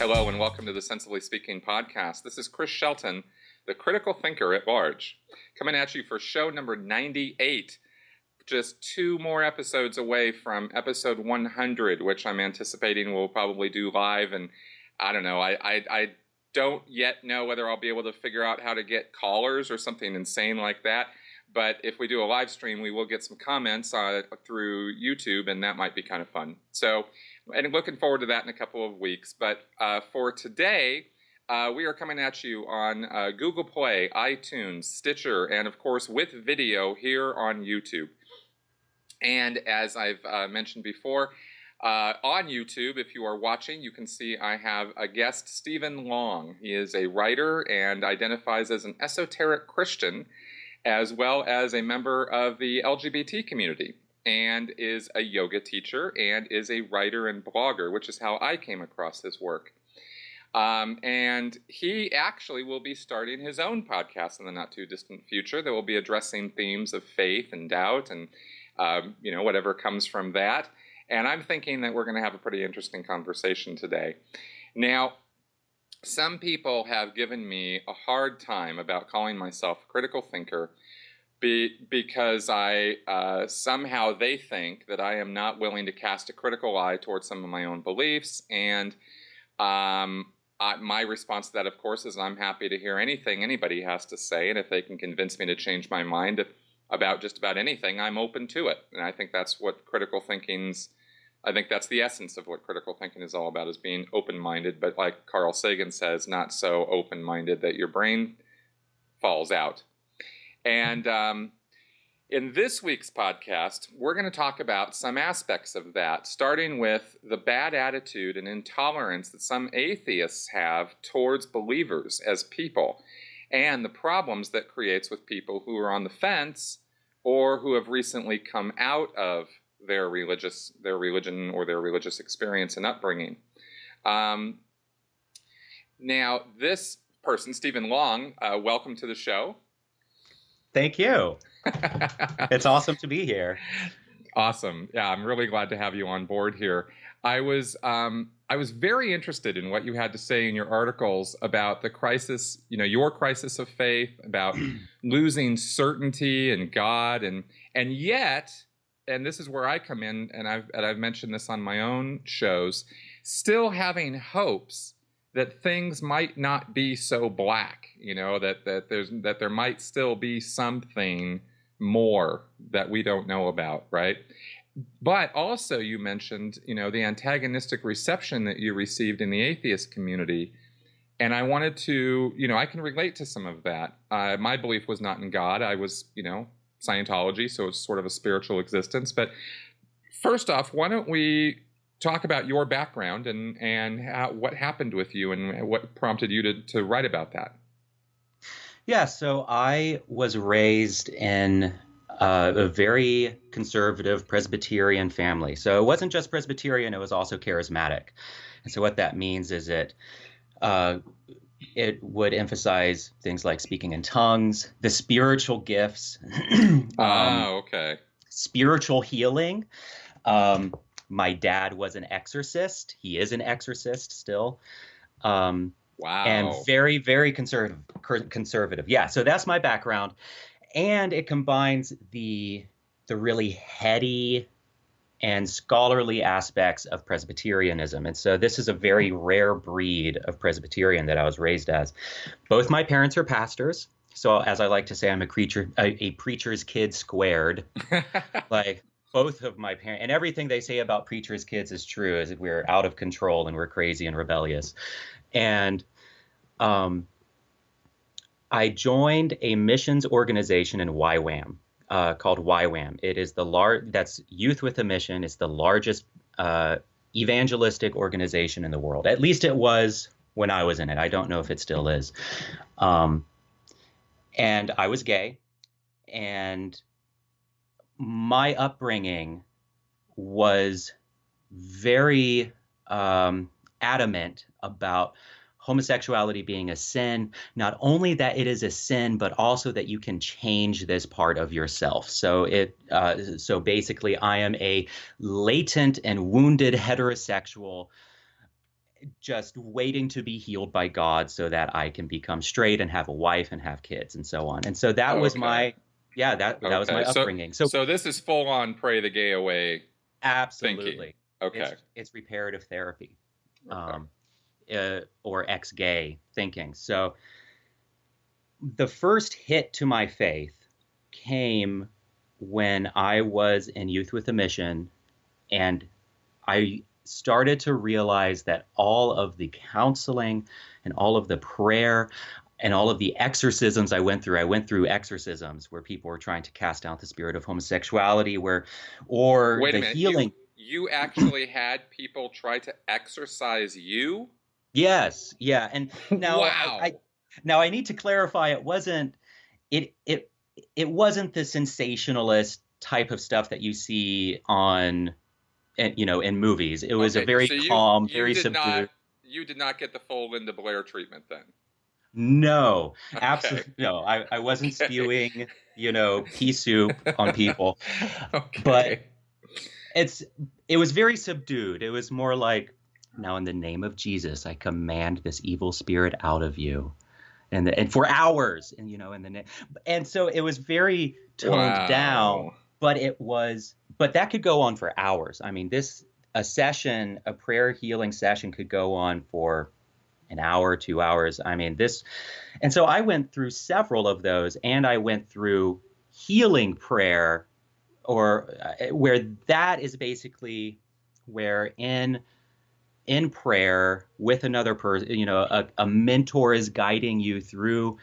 Hello and welcome to the Sensibly Speaking podcast. This is Chris Shelton, the critical thinker at large, coming at you for show number 98, just 2 more episodes away from episode 100, which I'm anticipating we'll probably do live. And I don't know, I don't yet know whether I'll be able to figure out how to get callers or something insane like that. But if we do a live stream, we will get some comments through YouTube, and that might be kind of fun. So, and looking forward to that in a couple of weeks. But for today, we are coming at you on Google Play, iTunes, Stitcher, and of course with video here on YouTube. And as I've mentioned before, on YouTube, if you are watching, you can see I have a guest, Stephen Long. He is a writer and identifies as an esoteric Christian, as well as a member of the LGBT community, and is a yoga teacher and is a writer and blogger, which is how I came across his work. And he actually will be starting his own podcast in the not-too-distant future that will be addressing themes of faith and doubt and, whatever comes from that. And I'm thinking that we're going to have a pretty interesting conversation today. Now, some people have given me a hard time about calling myself a critical thinker because somehow they think that I am not willing to cast a critical eye towards some of my own beliefs. And my response to that, of course, is I'm happy to hear anything anybody has to say. And if they can convince me to change my mind about just about anything, I'm open to it. And I think that's what I think that's the essence of what critical thinking is all about, is being open-minded, but like Carl Sagan says, not so open-minded that your brain falls out. And in this week's podcast, we're going to talk about some aspects of that, starting with the bad attitude and intolerance that some atheists have towards believers as people, and the problems that creates with people who are on the fence or who have recently come out of their religion or their religious experience and upbringing. Now, this person, Stephen Long, welcome to the show. Thank you. It's awesome to be here. Awesome. Yeah, I'm really glad to have you on board here. I was very interested in what you had to say in your articles about the crisis, your crisis of faith, about losing certainty in God, and yet, and this is where I come in, and I've mentioned this on my own shows, still having hopes that things might not be so black, that there might still be something more that we don't know about, right? But also you mentioned, the antagonistic reception that you received in the atheist community. And I wanted to, I can relate to some of that. My belief was not in God. I was, Scientology, so it's sort of a spiritual existence. But first off, why don't we talk about your background and what happened with you and what prompted you to write about that? Yeah, so I was raised in a very conservative Presbyterian family. So it wasn't just Presbyterian, it was also charismatic. And so what that means is it would emphasize things like speaking in tongues, the spiritual gifts, spiritual healing. My dad was an exorcist. He is an exorcist still. Wow. And very, very conservative. Yeah, so that's my background. And it combines the really heady and scholarly aspects of Presbyterianism. And so this is a very rare breed of Presbyterian that I was raised as. Both my parents are pastors. So as I like to say, I'm a preacher's kid squared. Like both of my parents, and everything they say about preacher's kids is true, is that we're out of control and we're crazy and rebellious. And I joined a missions organization in YWAM. Called YWAM. It is that's Youth with a Mission. It's the largest evangelistic organization in the world. At least it was when I was in it. I don't know if it still is. And I was gay, and my upbringing was very adamant about homosexuality being a sin, not only that it is a sin, but also that you can change this part of yourself. So so basically I am a latent and wounded heterosexual just waiting to be healed by God so that I can become straight and have a wife and have kids and so on. And so that was my, that was my upbringing. So this is full on pray the gay away. Absolutely. Thinking. Okay. It's reparative therapy, or ex-gay thinking. So the first hit to my faith came when I was in Youth with a Mission, and I started to realize that all of the counseling and all of the prayer and all of the exorcisms I went through exorcisms where people were trying to cast out the spirit of homosexuality, Wait a minute. Healing. You actually had people try to exorcise you? Yes. Yeah. And now wow. I need to clarify, it wasn't the sensationalist type of stuff that you see on, in movies. It was a very calm, very subdued. You did not get the full Linda Blair treatment then? No, absolutely no. I wasn't spewing, pea soup on people. But it was very subdued. It was more like, now in the name of Jesus, I command this evil spirit out of you. And for hours, and so it was very toned down, but that could go on for hours. I mean, a prayer healing session could go on for an hour, 2 hours. I mean, and so I went through several of those, and I went through healing prayer, where that is basically where in prayer with another person, a mentor is guiding you through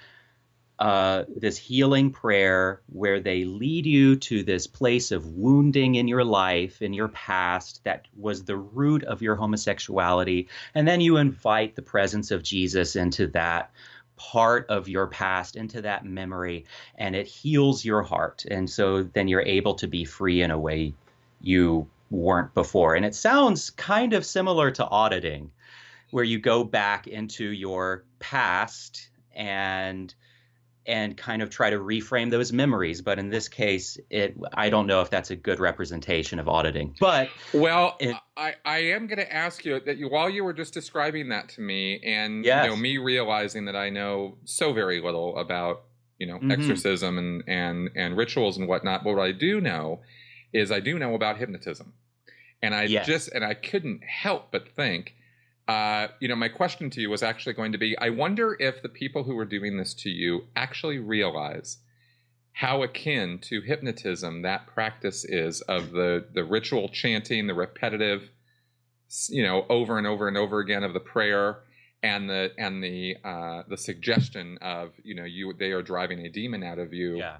this healing prayer where they lead you to this place of wounding in your life, in your past, that was the root of your homosexuality. And then you invite the presence of Jesus into that part of your past, into that memory, and it heals your heart. And so then you're able to be free in a way you weren't before. And it sounds kind of similar to auditing, where you go back into your past and kind of try to reframe those memories. But in this case, I don't know if that's a good representation of auditing. But I am going to ask you that while you were just describing that to me, and me realizing that I know so very little about exorcism and rituals and whatnot, but what I do know is I do know about hypnotism, and I couldn't help but think. My question to you was actually going to be, I wonder if the people who were doing this to you actually realize how akin to hypnotism that practice is of the ritual chanting, the repetitive, over and over and over again of the prayer, and the suggestion of, they are driving a demon out of you. Yeah.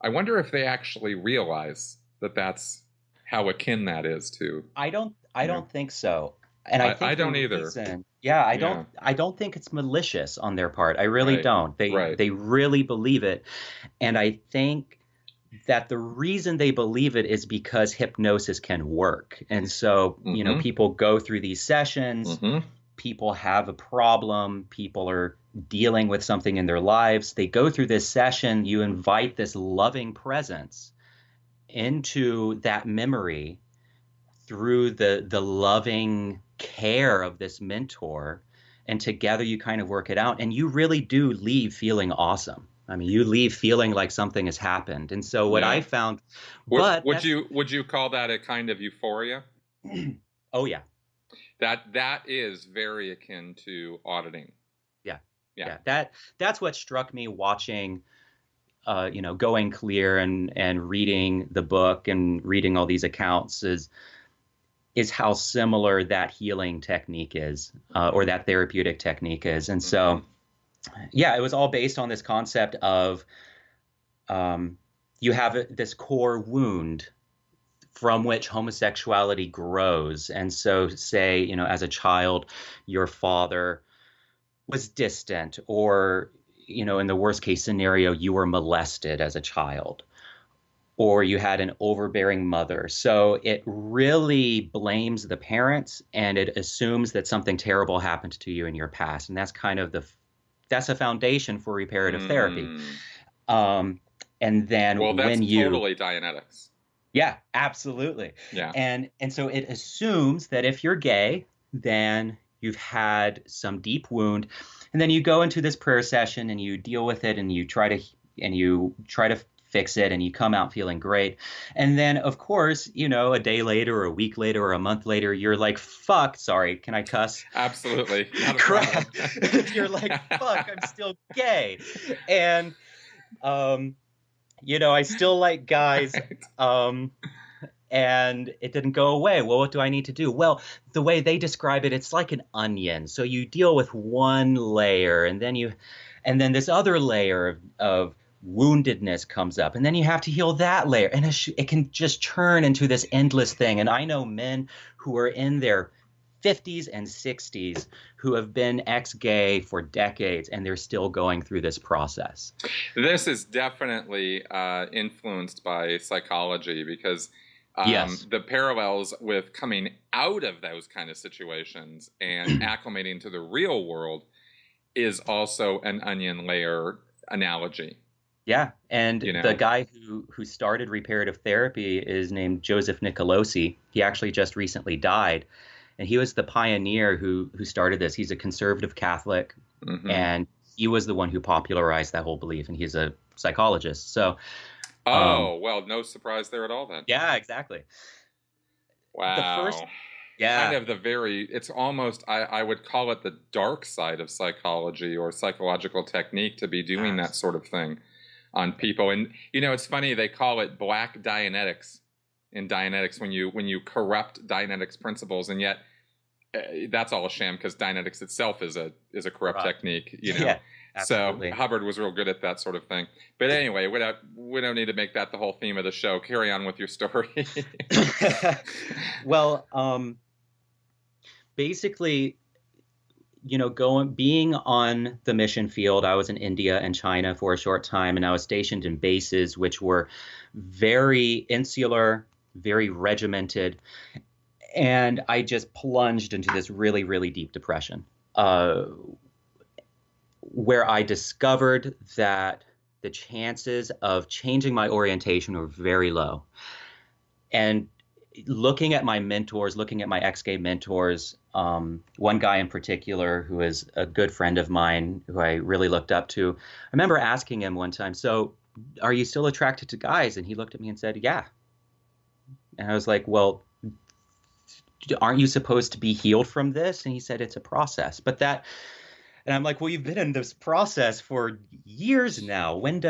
I wonder if they actually realize that that's how akin that is to. I don't think so. And I don't either. I don't think it's malicious on their part. I really don't. They really believe it. And I think that the reason they believe it is because hypnosis can work. And so, people go through these sessions, people have a problem, people are dealing with something in their lives. They go through this session, you invite this loving presence into that memory through the loving care of this mentor, and together you kind of work it out, and you really do leave feeling awesome. I mean, you leave feeling like something has happened. And so what I found, would you call that a kind of euphoria? Oh yeah. That is very akin to auditing. Yeah. That's what struck me watching Going Clear and reading the book and reading all these accounts is how similar that healing technique is, or that therapeutic technique is. And so, it was all based on this concept of you have this core wound from which homosexuality grows. And so say, as a child, your father was distant, or, in the worst case scenario, you were molested as a child, or you had an overbearing mother. So it really blames the parents, and it assumes that something terrible happened to you in your past. And that's kind of that's a foundation for reparative therapy. And then that's totally Dianetics. Yeah, absolutely. Yeah. And so it assumes that if you're gay, then you've had some deep wound, and then you go into this prayer session and you deal with it and you try to fix it and you come out feeling great. And then, of course, a day later or a week later or a month later, you're like, fuck, sorry, can I cuss? Absolutely. Not a crap. You're like, fuck, I'm still gay. And, I still like guys. And it didn't go away. Well, what do I need to do? Well, the way they describe it, it's like an onion. So you deal with one layer and then this other layer of woundedness comes up, and then you have to heal that layer, and it can just turn into this endless thing. And I know men who are in their 50s and 60s who have been ex-gay for decades, and they're still going through this process. This is definitely influenced by psychology, because yes. the parallels with coming out of those kind of situations and acclimating to the real world is also an onion layer analogy. Yeah, and the guy who started reparative therapy is named Joseph Nicolosi. He actually just recently died, and he was the pioneer who started this. He's a conservative Catholic, and he was the one who popularized that whole belief, and he's a psychologist. So, well, no surprise there at all then. Yeah, exactly. Wow. Kind of it's almost, I would call it the dark side of psychology or psychological technique to be doing that sort of thing on people. And it's funny, they call it black Dianetics in Dianetics when you corrupt Dianetics principles, and yet that's all a sham, because Dianetics itself is a corrupt technique. Yeah, so Hubbard was real good at that sort of thing. But anyway, we don't need to make that the whole theme of the show. Carry on with your story. Well, basically, being on the mission field, I was in India and China for a short time, and I was stationed in bases which were very insular, very regimented, and I just plunged into this really, really deep depression, where I discovered that the chances of changing my orientation were very low. And looking at my mentors, looking at my ex-gay mentors, one guy in particular who is a good friend of mine who I really looked up to, I remember asking him one time, so are you still attracted to guys? And he looked at me and said, yeah. And I was like, well, aren't you supposed to be healed from this? And he said, it's a process. And I'm like, well, you've been in this process for years now. When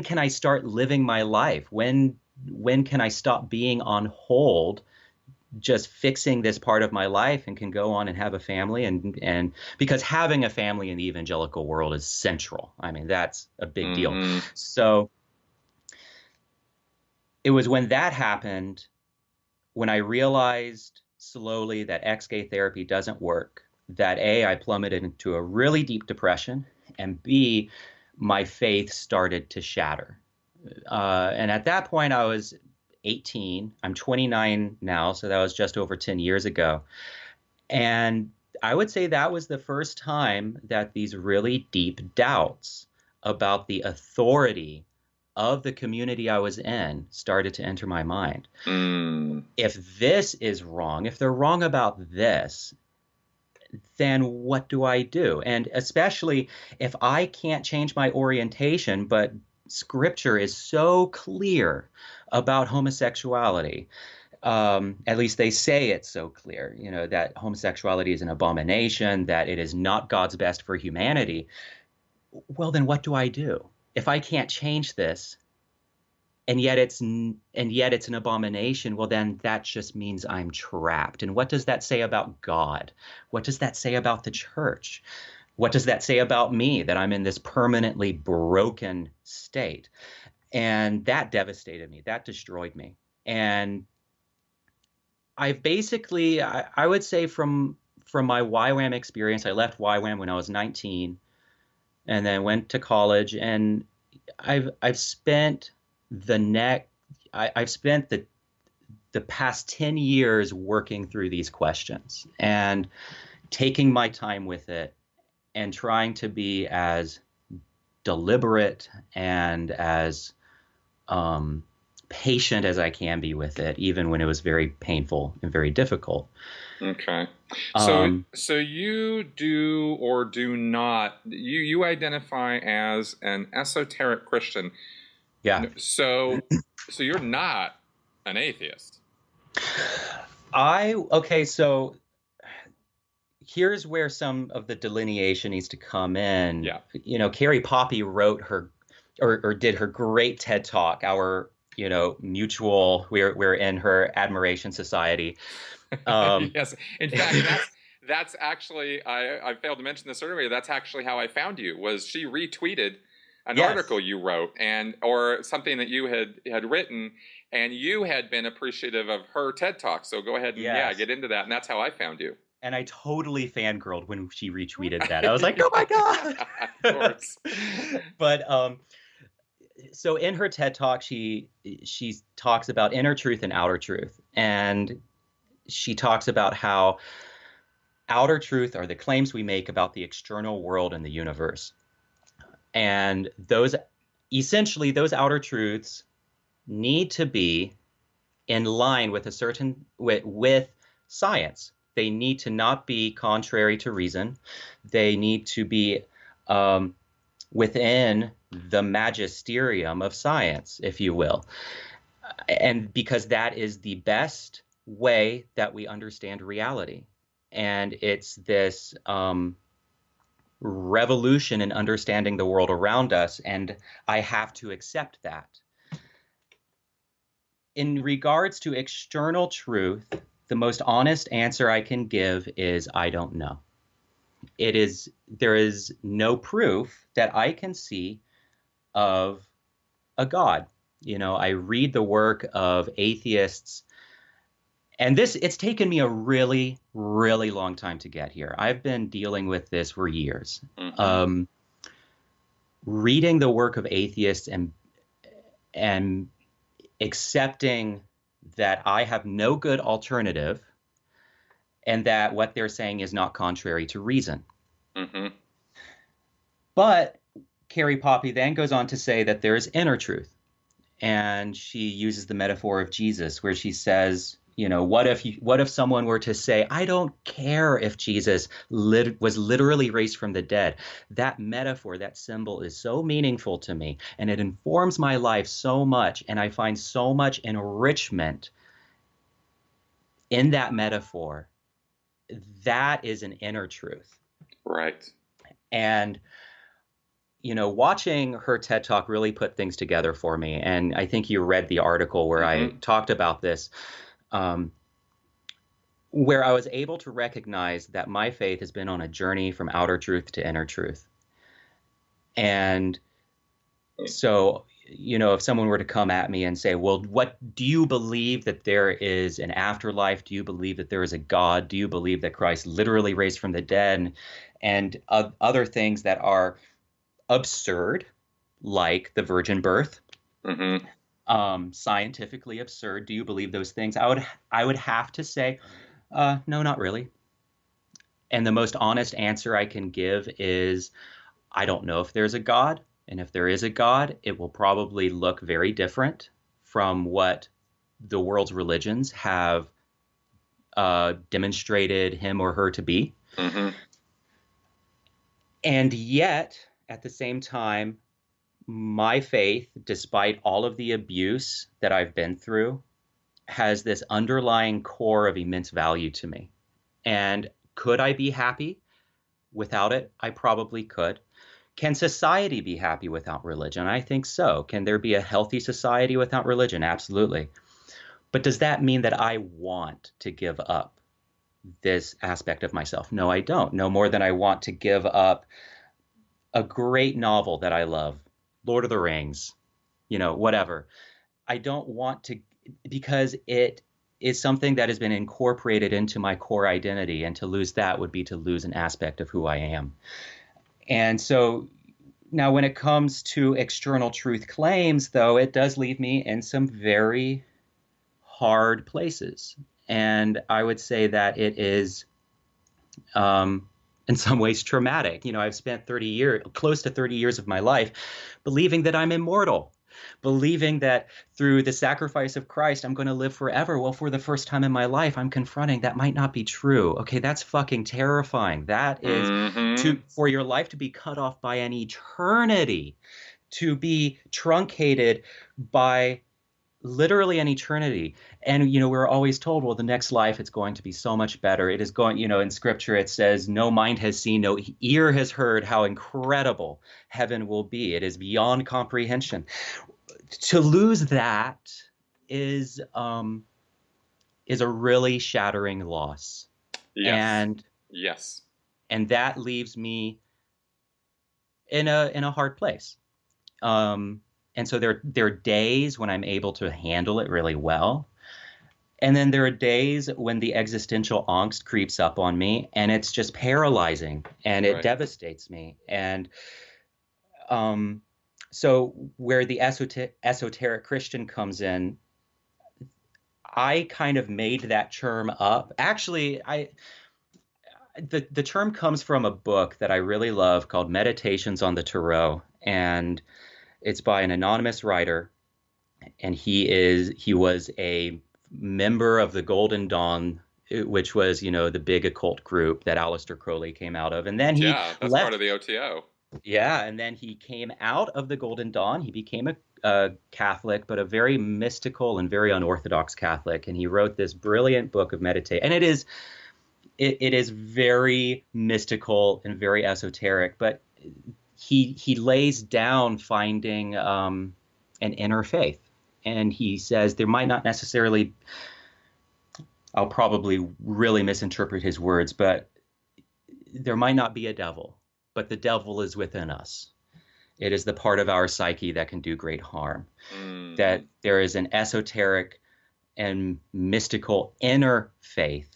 can I start living my life? When can I stop being on hold, just fixing this part of my life, and can go on and have a family? And because having a family in the evangelical world is central. I mean, that's a big deal. So it was when that happened, when I realized slowly that ex-gay therapy doesn't work, that A, I plummeted into a really deep depression, and B, my faith started to shatter. And at that point, I was 18. I'm 29 now, so that was just over 10 years ago. And I would say that was the first time that these really deep doubts about the authority of the community I was in started to enter my mind. If this is wrong, if they're wrong about this, then what do I do? And especially if I can't change my orientation, but Scripture is so clear about homosexuality. At least they say it's so clear, that homosexuality is an abomination, that it is not God's best for humanity. Well, then what do I do? If I can't change this, and yet it's an abomination, well, then that just means I'm trapped. And what does that say about God? What does that say about the church? What does that say about me, that I'm in this permanently broken state? And that devastated me. That destroyed me. And I've basically, I would say from my YWAM experience, I left YWAM when I was 19 and then went to college. And I've spent the past 10 years working through these questions and taking my time with it and trying to be as deliberate and as patient as I can be with it, even when it was very painful and very difficult. Okay. So you do or do not, you identify as an esoteric Christian. Yeah. So you're not an atheist. So here's where some of the delineation needs to come in. Yeah. You know, Carrie Poppy wrote her or did her great TED Talk, our, you know, mutual, we're in her admiration society. Yes. In fact, that's actually, I failed to mention this earlier. That's actually how I found you, was she retweeted an article you wrote or something that you had written, and you had been appreciative of her TED Talk. So go ahead and get into that. And that's how I found you. And I totally fangirled when she retweeted that. I was like, oh my God. Of course. But so in her TED Talk, she talks about inner truth and outer truth. And she talks about how outer truth are the claims we make about the external world and the universe. And those outer truths need to be in line with with science. They need to not be contrary to reason. They need to be within the magisterium of science, if you will. And because that is the best way that we understand reality. And it's this revolution in understanding the world around us, and I have to accept that. In regards to external truth, the most honest answer I can give is I don't know. There is no proof that I can see of a God. You know, I read the work of atheists, and it's taken me a really, really long time to get here. I've been dealing with this for years. Mm-hmm. Reading the work of atheists and accepting that I have no good alternative and that what they're saying is not contrary to reason. Mm-hmm. But Carrie Poppy then goes on to say that there is inner truth. And she uses the metaphor of Jesus, where she says, you know, what if someone were to say, I don't care if Jesus was literally raised from the dead. That metaphor, that symbol is so meaningful to me, and it informs my life so much. And I find so much enrichment in that metaphor. That is an inner truth. Right. And, you know, watching her TED Talk really put things together for me. And I think you read the article where I talked about this. Where I was able to recognize that my faith has been on a journey from outer truth to inner truth. And so, you know, if someone were to come at me and say, well, what do you believe that there is an afterlife? Do you believe that there is a God? Do you believe that Christ literally raised from the dead? And other things that are absurd, like the virgin birth. Mm-hmm. Scientifically absurd. Do you believe those things? I would have to say, no, not really. And the most honest answer I can give is, I don't know if there's a God. And if there is a God, it will probably look very different from what the world's religions have demonstrated him or her to be. Mm-hmm. And yet, at the same time, my faith, despite all of the abuse that I've been through, has this underlying core of immense value to me. And could I be happy without it? I probably could. Can society be happy without religion? I think so. Can there be a healthy society without religion? Absolutely. But does that mean that I want to give up this aspect of myself? No, I don't. No more than I want to give up a great novel that I love, Lord of the Rings, you know, whatever. I don't want to, because it is something that has been incorporated into my core identity, and to lose that would be to lose an aspect of who I am. And so now when it comes to external truth claims, though, it does leave me in some very hard places. And I would say that it is, in some ways, traumatic. You know, I've spent close to 30 years of my life believing that I'm immortal. believing that through the sacrifice of Christ, I'm going to live forever. Well, for the first time in my life, I'm confronting that might not be true. Okay, that's fucking terrifying. That is for your life to be cut off by an eternity, to be truncated by literally an eternity. And, we're always told, well, the next life, it's going to be so much better. It is going, in scripture, it says, no mind has seen, no ear has heard how incredible heaven will be. It is beyond comprehension. To lose that is a really shattering loss. Yes. And that leaves me in a hard place. And so there are days when I'm able to handle it really well. And then there are days when the existential angst creeps up on me and it's just paralyzing and it devastates me. And so where the esoteric Christian comes in, I kind of made that term up. Actually, the term comes from a book that I really love called Meditations on the Tarot. And it's by an anonymous writer, and he was a member of the Golden Dawn, which was, the big occult group that Aleister Crowley came out of. And then he that's left. Part of the OTO. Yeah, and then he came out of the Golden Dawn. He became a Catholic, but a very mystical and very unorthodox Catholic. And he wrote this brilliant book of meditation. And it is very mystical and very esoteric, but he lays down finding an inner faith. And he says there might not necessarily, I'll probably really misinterpret his words, but there might not be a devil, but the devil is within us. It is the part of our psyche that can do great harm. That there is an esoteric and mystical inner faith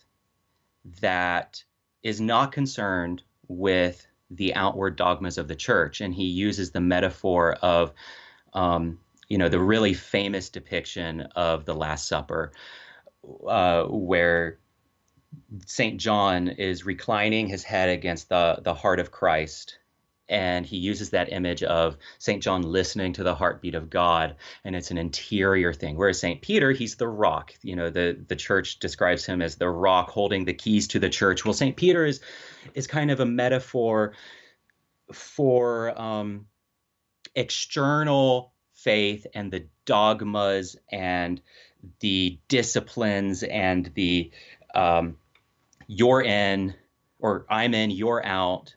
that is not concerned with the outward dogmas of the church. And he uses the metaphor of, the really famous depiction of the Last Supper, where St. John is reclining his head against the heart of Christ. And he uses that image of St. John listening to the heartbeat of God. And it's an interior thing. Whereas St. Peter, he's the rock. The church describes him as the rock holding the keys to the church. Well, St. Peter is kind of a metaphor for external faith and the dogmas and the disciplines and the you're in or I'm in, you're out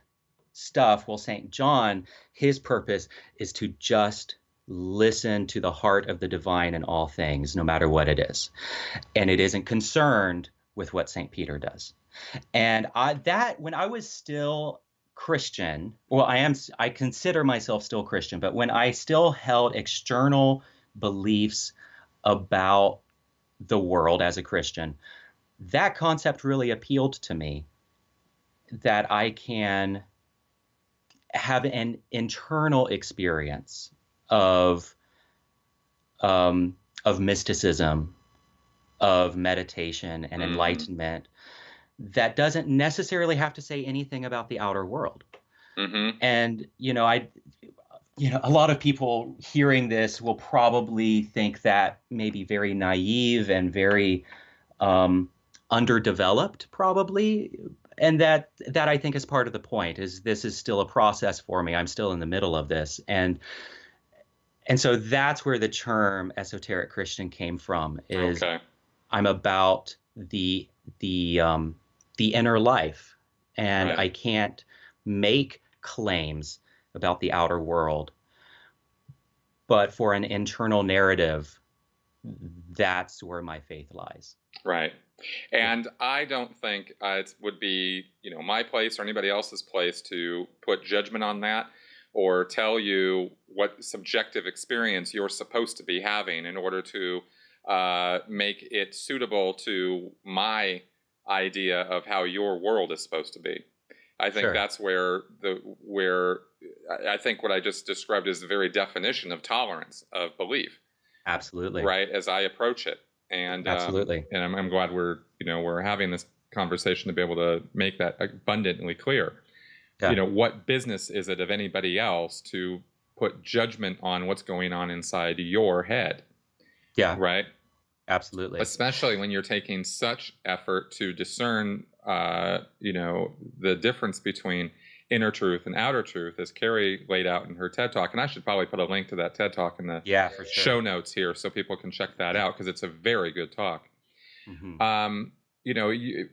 stuff. Well, St. John, his purpose is to just listen to the heart of the divine in all things, no matter what it is. And it isn't concerned with what St. Peter does. And when I was still Christian, well, I consider myself still Christian, but when I still held external beliefs about the world as a Christian, that concept really appealed to me, that I can have an internal experience of mysticism, of meditation and enlightenment that doesn't necessarily have to say anything about the outer world. And, a lot of people hearing this will probably think that maybe very naive and very underdeveloped, probably. And that I think is part of the point, is this is still a process for me. I'm still in the middle of this. And so that's where the term esoteric Christian came from, is I'm about the inner life, and I can't make claims about the outer world, but for an internal narrative, that's where my faith lies. Right. And I don't think it would be, my place or anybody else's place to put judgment on that or tell you what subjective experience you're supposed to be having in order to make it suitable to my idea of how your world is supposed to be. I think that's where I think what I just described is the very definition of tolerance of belief. Absolutely. Right, as I approach it. And absolutely. And I'm glad we're having this conversation to be able to make that abundantly clear. Yeah. What business is it of anybody else to put judgment on what's going on inside your head. Yeah. Right? Absolutely. Especially when you're taking such effort to discern, the difference between inner truth and outer truth, as Carrie laid out in her TED Talk. And I should probably put a link to that TED Talk in the for sure. show notes here so people can check that out, because it's a very good talk.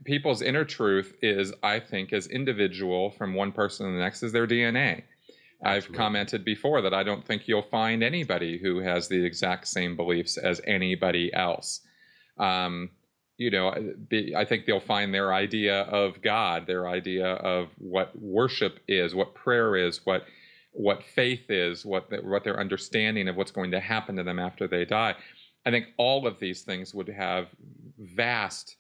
People's inner truth is, I think, as individual from one person to the next as their DNA. I've commented before that I don't think you'll find anybody who has the exact same beliefs as anybody else. I think they'll find their idea of God, their idea of what worship is, what prayer is, what faith is, what their understanding of what's going to happen to them after they die. I think all of these things would have vast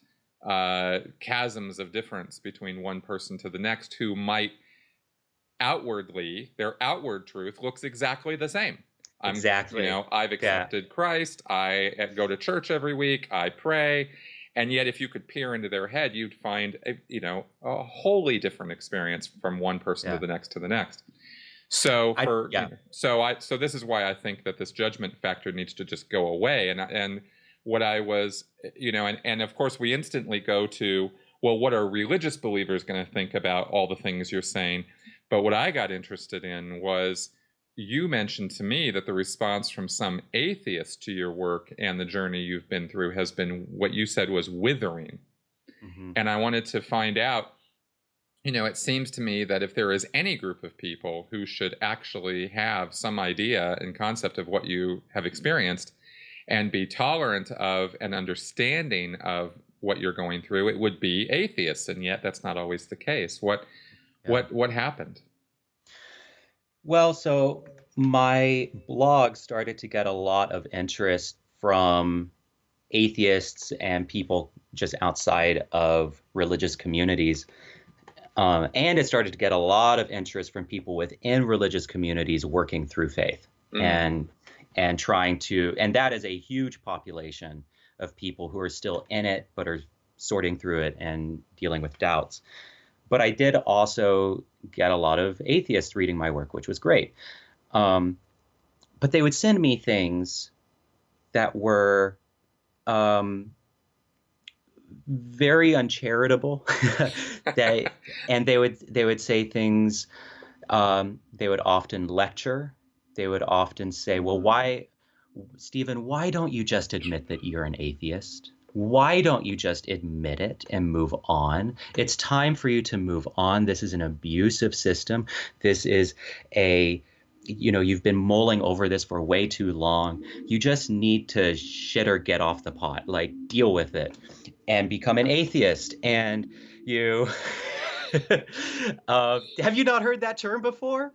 chasms of difference between one person to the next, who might outwardly, their outward truth looks exactly the same. Exactly. I've accepted Christ. I go to church every week. I pray. And yet, if you could peer into their head, you'd find a wholly different experience from one person to the next to the next. So so this is why I think that this judgment factor needs to just go away. And what I was, and of course we instantly go to, well, what are religious believers going to think about all the things you're saying? But what I got interested in was, you mentioned to me that the response from some atheists to your work and the journey you've been through has been what you said was withering. And I wanted to find out, it seems to me that if there is any group of people who should actually have some idea and concept of what you have experienced and be tolerant of and understanding of what you're going through, it would be atheists. And yet that's not always the case. What happened? Well, so my blog started to get a lot of interest from atheists and people just outside of religious communities. And it started to get a lot of interest from people within religious communities working through faith and trying to, and that is a huge population of people who are still in it, but are sorting through it and dealing with doubts. But I did also get a lot of atheists reading my work, which was great. But they would send me things that were very uncharitable. And they would say things. They would often lecture. They would often say, "Well, Stephen, why don't you just admit that you're an atheist? Why don't you just admit it and move on? It's time for you to move on. This is an abusive system. This is you've been mulling over this for way too long. You just need to shit or get off the pot, like deal with it and become an atheist." And you, have you not heard that term before?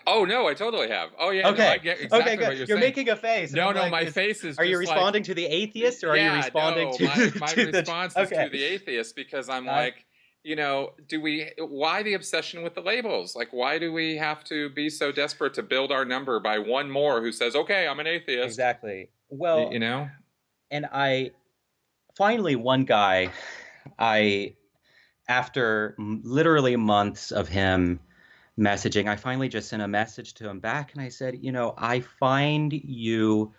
Oh, no, I totally have. Oh, yeah. Okay. No, I get exactly good. what you're saying. You're making a face. No, my face is. Are you responding to the atheist, or are you responding to my response is to the atheist, because I'm like, why the obsession with the labels? Like, why do we have to be so desperate to build our number by one more who says, okay, I'm an atheist? Exactly. Well, and finally, one guy, after literally months of him messaging, I finally just sent a message to him back, and I said, I find you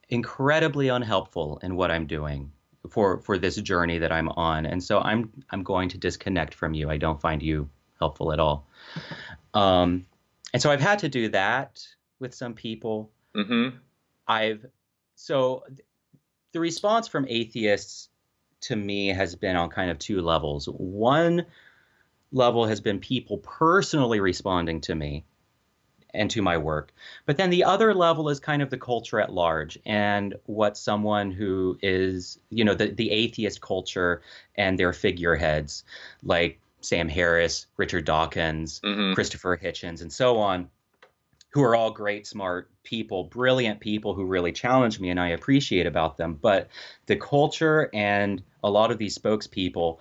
incredibly unhelpful in what I'm doing for this journey that I'm on, and so I'm going to disconnect from you. I don't find you helpful at all. And so I've had to do that with some people. So the response from atheists to me has been on kind of two levels. One level has been people personally responding to me and to my work. But then the other level is kind of the culture at large, and what someone who is, the atheist culture and their figureheads like Sam Harris, Richard Dawkins, Christopher Hitchens, and so on, who are all great, smart people, brilliant people who really challenge me, and I appreciate about them. But the culture and a lot of these spokespeople,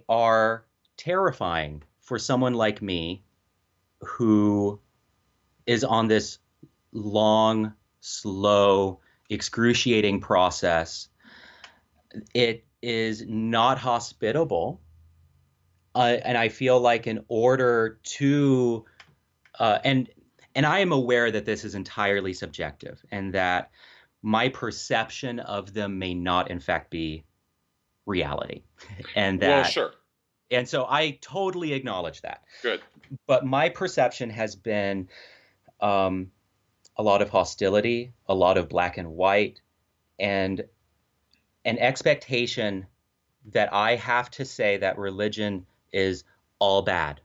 are terrifying for someone like me who is on this long, slow, excruciating process. It is not hospitable. And I feel like in order to And I am aware that this is entirely subjective and that my perception of them may not, in fact, be reality. And well, that, sure. and so I totally acknowledge that. Good. But my perception has been a lot of hostility, a lot of black and white, and an expectation that I have to say that religion is all bad.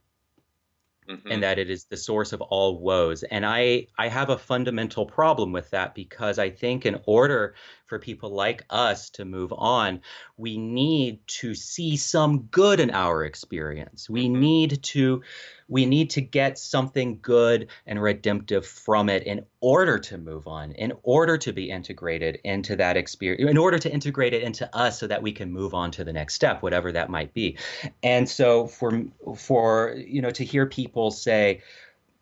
And that it is the source of all woes. And I have a fundamental problem with that, because I think in order for people like us to move on, we need to see some good in our experience. We need to get something good and redemptive from it in order to move on, in order to be integrated into that experience, in order to integrate it into us so that we can move on to the next step, whatever that might be. And so for to hear people say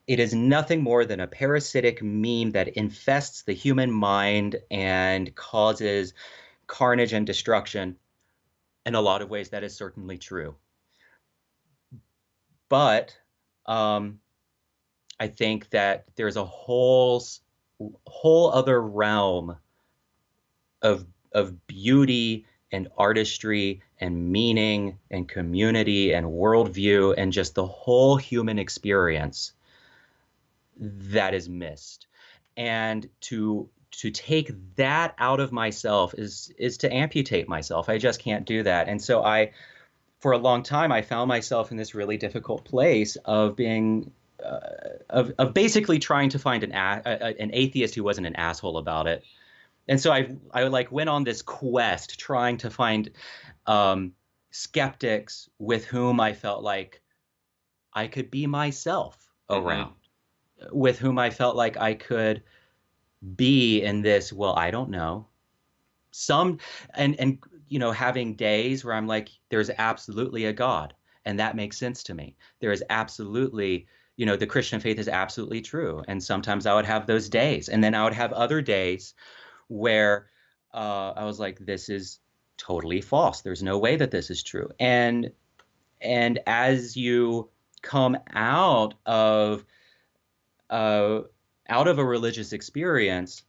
it is nothing more than a parasitic meme that infests the human mind and causes carnage and destruction, in a lot of ways that is certainly true. But I think that there's a whole other realm of beauty and artistry and meaning and community and worldview and just the whole human experience that is missed. And to take that out of myself is to amputate myself. I just can't do that. And so for a long time, I found myself in this really difficult place of being of basically trying to find an atheist who wasn't an asshole about it. And so I like went on this quest trying to find skeptics with whom I felt like I could be myself around, with whom I felt like I could be in this, well, I don't know. And having days where I'm like, there's absolutely a God, and that makes sense to me. There is absolutely, the Christian faith is absolutely true. And sometimes I would have those days, and then I would have other days where I was like, this is totally false. There's no way that this is true. And as you come out of a religious experience,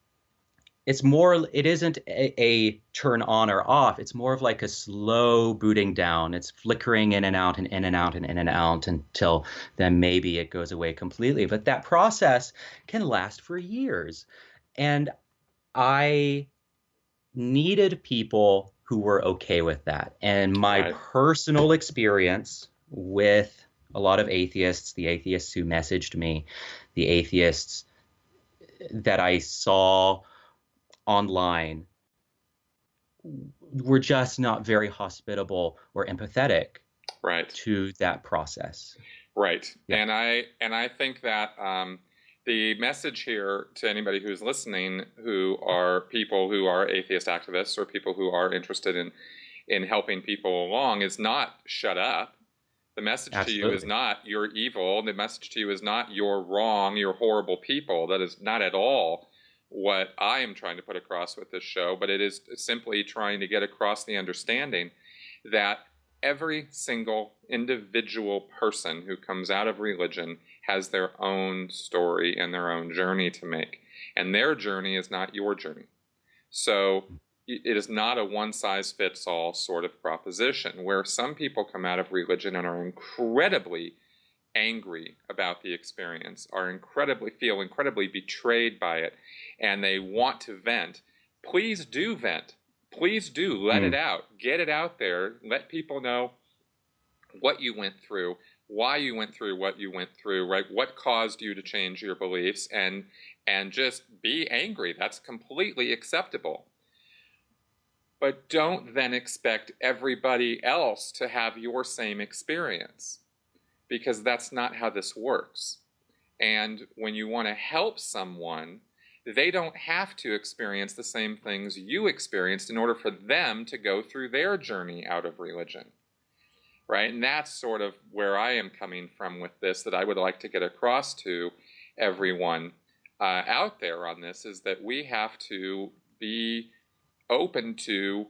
it isn't a turn on or off. It's more of like a slow booting down. It's flickering in and out and in and out and in and out until then maybe it goes away completely. But that process can last for years. And I needed people who were okay with that. And my personal experience with a lot of atheists, the atheists who messaged me, the atheists that I saw online, were just not very hospitable or empathetic to that process. Right. Yeah. And I think that the message here to anybody who's listening, who are people who are atheist activists or people who are interested in helping people along, is not shut up. The message to you is not you're evil. The message to you is not you're wrong, you're horrible people. That is not at all what I am trying to put across with this show, but it is simply trying to get across the understanding that every single individual person who comes out of religion has their own story and their own journey to make. And their journey is not your journey. So it is not a one-size-fits-all sort of proposition, where some people come out of religion and are incredibly angry about the experience, feel incredibly betrayed by it, and they want to vent. Please do vent. Please do let it out. Get it out there. Let people know what you went through, why you went through what you went through, right? What caused you to change your beliefs, and just be angry. That's completely acceptable. But don't then expect everybody else to have your same experience, because that's not how this works. And when you want to help someone, they don't have to experience the same things you experienced in order for them to go through their journey out of religion, right? And that's sort of where I am coming from with this, that I would like to get across to everyone out there on this, is that we have to be open to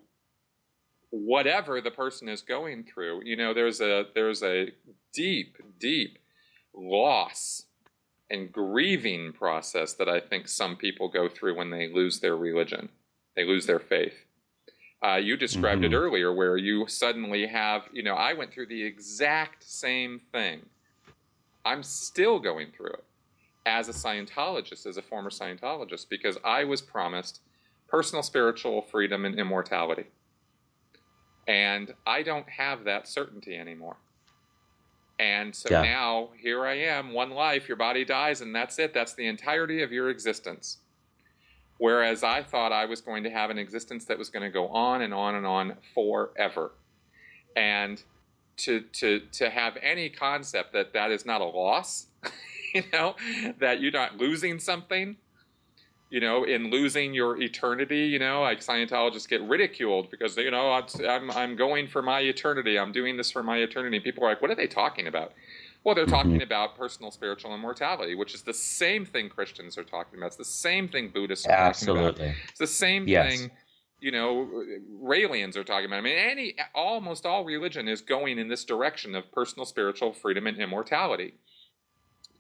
whatever the person is going through. There's a deep, deep loss and grieving process that I think some people go through when they lose their religion, they lose their faith. You described it earlier, where you suddenly have, I went through the exact same thing. I'm still going through it as a Scientologist, as a former Scientologist, because I was promised personal spiritual freedom and immortality. And I don't have that certainty anymore. And so now here I am, one life, your body dies, and that's it. That's the entirety of your existence. Whereas I thought I was going to have an existence that was going to go on and on and on forever. And to have any concept that that is not a loss, that you're not losing something, in losing your eternity, like Scientologists get ridiculed because, I'm going for my eternity. I'm doing this for my eternity. People are like, what are they talking about? Well, they're talking about personal spiritual immortality, which is the same thing Christians are talking about. It's the same thing Buddhists are talking about. It's the same thing, Raelians are talking about. I mean, almost all religion is going in this direction of personal spiritual freedom and immortality.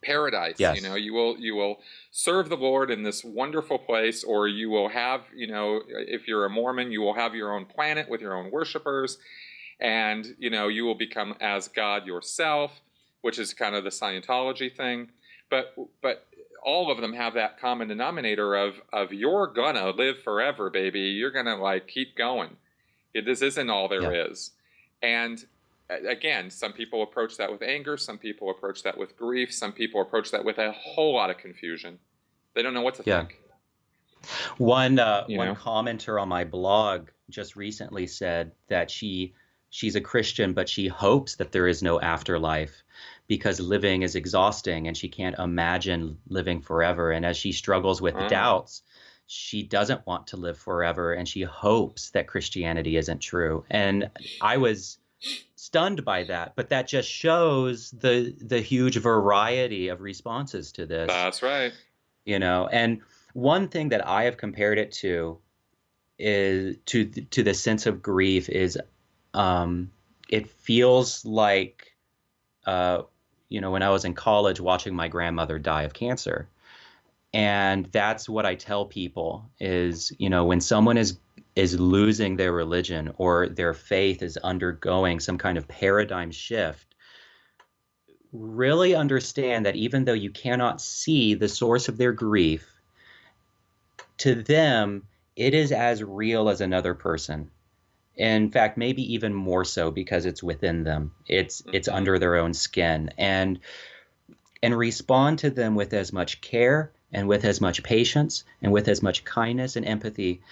Paradise, you will serve the Lord in this wonderful place, or you will have, if you're a Mormon, you will have your own planet with your own worshipers, and, you will become as God yourself, which is kind of the Scientology thing. But all of them have that common denominator of you're gonna live forever, baby. You're gonna keep going. This isn't all there is. And again, some people approach that with anger. Some people approach that with grief. Some people approach that with a whole lot of confusion. They don't know what to think. One commenter on my blog just recently said that she's a Christian, but she hopes that there is no afterlife because living is exhausting and she can't imagine living forever. And as she struggles with doubts, she doesn't want to live forever, and she hopes that Christianity isn't true. And I was stunned by that, but that just shows the huge variety of responses to this. That's right. And one thing that I have compared it to is to the sense of grief is it feels like when I was in college watching my grandmother die of cancer. And that's what I tell people is, when someone is losing their religion or their faith is undergoing some kind of paradigm shift, really understand that even though you cannot see the source of their grief, to them, it is as real as another person. In fact, maybe even more so because it's within them. It's under their own skin. And respond to them with as much care and with as much patience and with as much kindness and empathy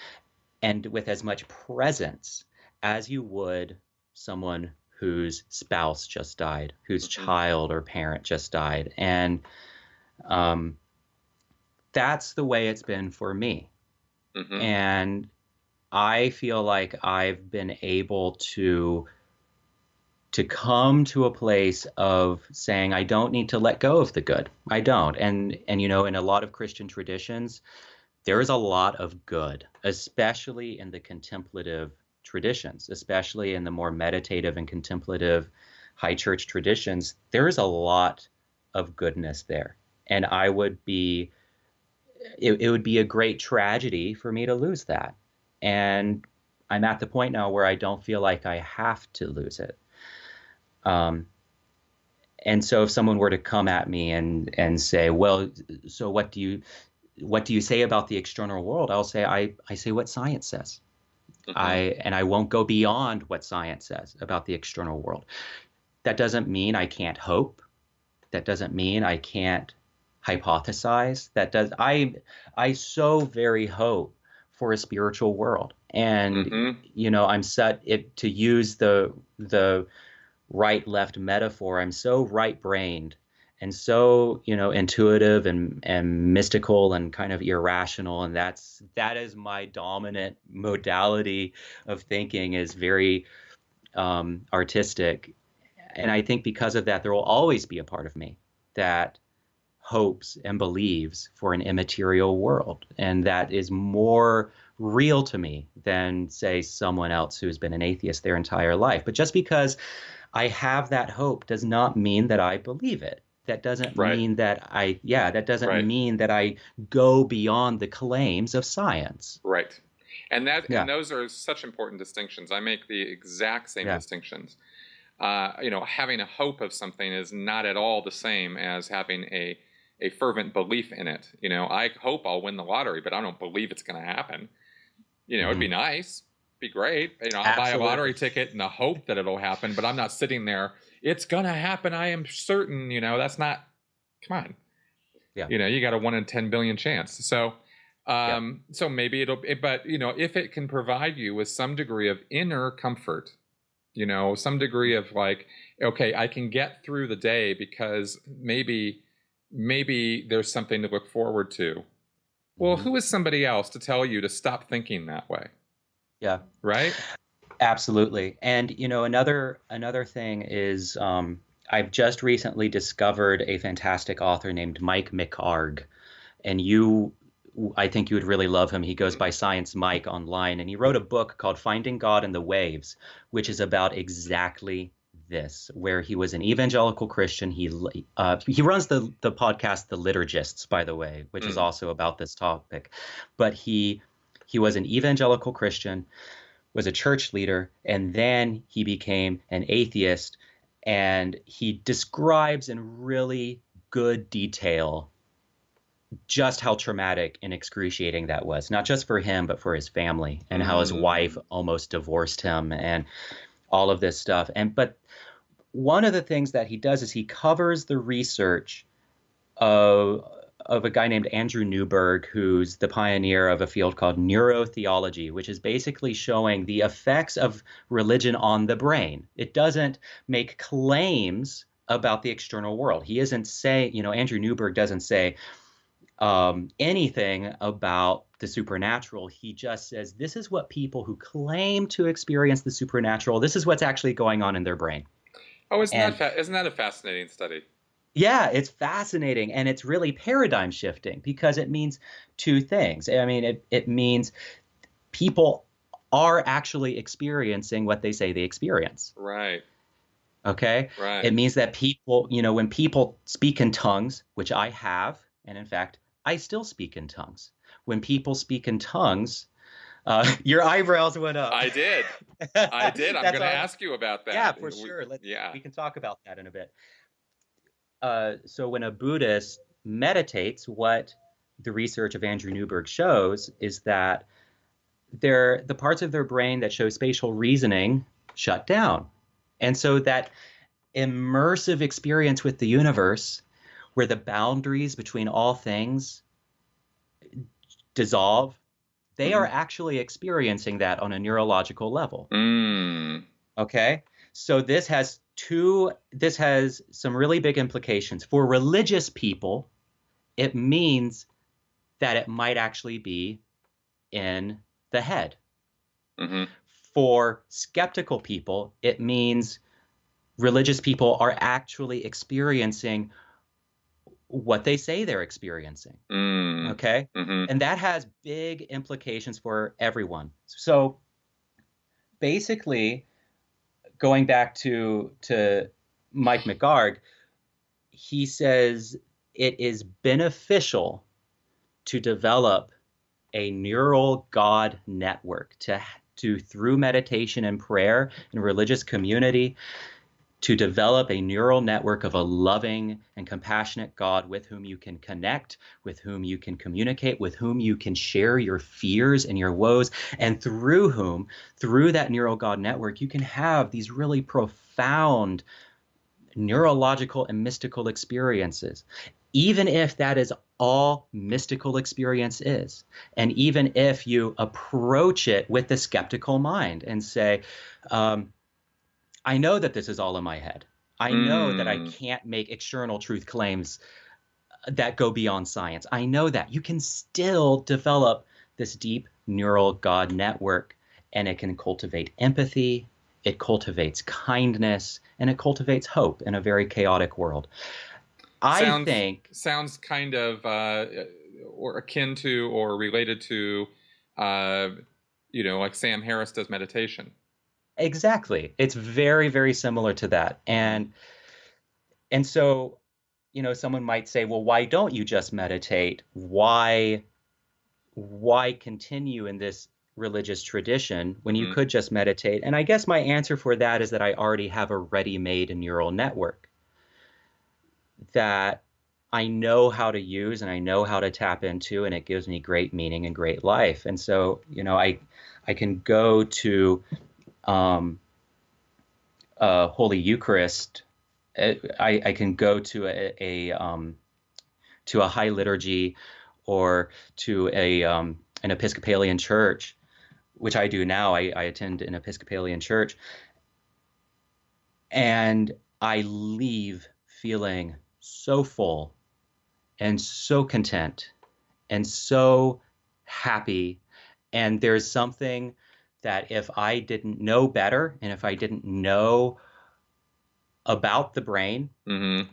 and with as much presence as you would someone whose spouse just died, whose child or parent just died. And that's the way it's been for me. And I feel like I've been able to come to a place of saying, I don't need to let go of the good. I don't. And in a lot of Christian traditions, there is a lot of good, especially in the contemplative traditions, especially in the more meditative and contemplative high church traditions. There is a lot of goodness there. And it would be a great tragedy for me to lose that. And I'm at the point now where I don't feel like I have to lose it. And so if someone were to come at me and say, well, so what do you say about the external world? I'll say, I say what science says. I won't go beyond what science says about the external world. That doesn't mean I can't hope. That doesn't mean I can't hypothesize. I so very hope for a spiritual world. And, I'm set to use the right-left metaphor. I'm so right-brained and so, intuitive and mystical and kind of irrational. And that is my dominant modality of thinking, is very artistic. And I think because of that, there will always be a part of me that hopes and believes for an immaterial world. And that is more real to me than, say, someone else who's been an atheist their entire life. But just because I have that hope does not mean that I believe it, That doesn't Right. mean that that doesn't Right. mean that I go beyond the claims of science. Right. And Yeah. those are such important distinctions. I make the exact same Yeah. distinctions. Having a hope of something is not at all the same as having a fervent belief in it. I hope I'll win the lottery, but I don't believe it's going to happen. It'd be nice, be great. I'll buy a lottery ticket in the hope that it'll happen, but I'm not sitting there. It's going to happen. I am certain. That's not. Come on. Yeah. You got a 1 in 10 billion chance. So, so maybe but if it can provide you with some degree of inner comfort, some degree of like, okay, I can get through the day because maybe there's something to look forward to. Well, who is somebody else to tell you to stop thinking that way? Yeah. Right? Absolutely. And, another thing is I've just recently discovered a fantastic author named Mike McHargue. And I think you would really love him. He goes by Science Mike online. And he wrote a book called Finding God in the Waves, which is about exactly this, where he was an evangelical Christian. He runs the podcast The Liturgists, by the way, which is also about this topic. But he was an evangelical Christian, was a church leader, and then he became an atheist. And he describes in really good detail just how traumatic and excruciating that was, not just for him, but for his family, and how his wife almost divorced him and all of this stuff. But one of the things that he does is he covers the research of a guy named Andrew Newberg, who's the pioneer of a field called Neurotheology, which is basically showing the effects of religion on the brain. It doesn't make claims about the external world. He isn't saying, Andrew Newberg doesn't say anything about the supernatural. He just says, this is what people who claim to experience the supernatural, this is what's actually going on in their brain. Oh, isn't that a fascinating study? Yeah, it's fascinating, and it's really paradigm shifting because it means two things. I mean, it means people are actually experiencing what they say they experience. Right. Okay? Right. It means that people, when people speak in tongues, which I have, and in fact, I still speak in tongues. When people speak in tongues, your eyebrows went up. I did. I'm going to ask you about that. Yeah, for sure. We can talk about that in a bit. So when a Buddhist meditates, what the research of Andrew Newberg shows is that the parts of their brain that show spatial reasoning shut down. And so that immersive experience with the universe, where the boundaries between all things dissolve, they are actually experiencing that on a neurological level. Okay? So this has some really big implications. For religious people, it means that it might actually be in the head. For skeptical people, it means religious people are actually experiencing what they say they're experiencing. Okay? And that has big implications for everyone. So basically, going back to Mike McHargue, he says it is beneficial to develop a neural God network to through meditation and prayer and religious community, to develop a neural network of a loving and compassionate God with whom you can connect, with whom you can communicate, with whom you can share your fears and your woes, and through that neural God network, you can have these really profound neurological and mystical experiences, even if that is all mystical experience is. And even if you approach it with the skeptical mind and say, I know that this is all in my head. I know that I can't make external truth claims that go beyond science. I know that. You can still develop this deep neural God network, and it can cultivate empathy, it cultivates kindness, and it cultivates hope in a very chaotic world. Sounds kind of or akin to or related to, like Sam Harris does meditation. Exactly. It's very, very similar to that. And so, someone might say, well, why don't you just meditate? Why continue in this religious tradition when you could just meditate? And I guess my answer for that is that I already have a ready-made neural network that I know how to use and I know how to tap into, and it gives me great meaning and great life. And so, I can go to Holy Eucharist. I can go to a high liturgy or to an Episcopalian church, which I do now. I attend an Episcopalian church, and I leave feeling so full and so content and so happy. And there's something that if I didn't know better, and if I didn't know about the brain,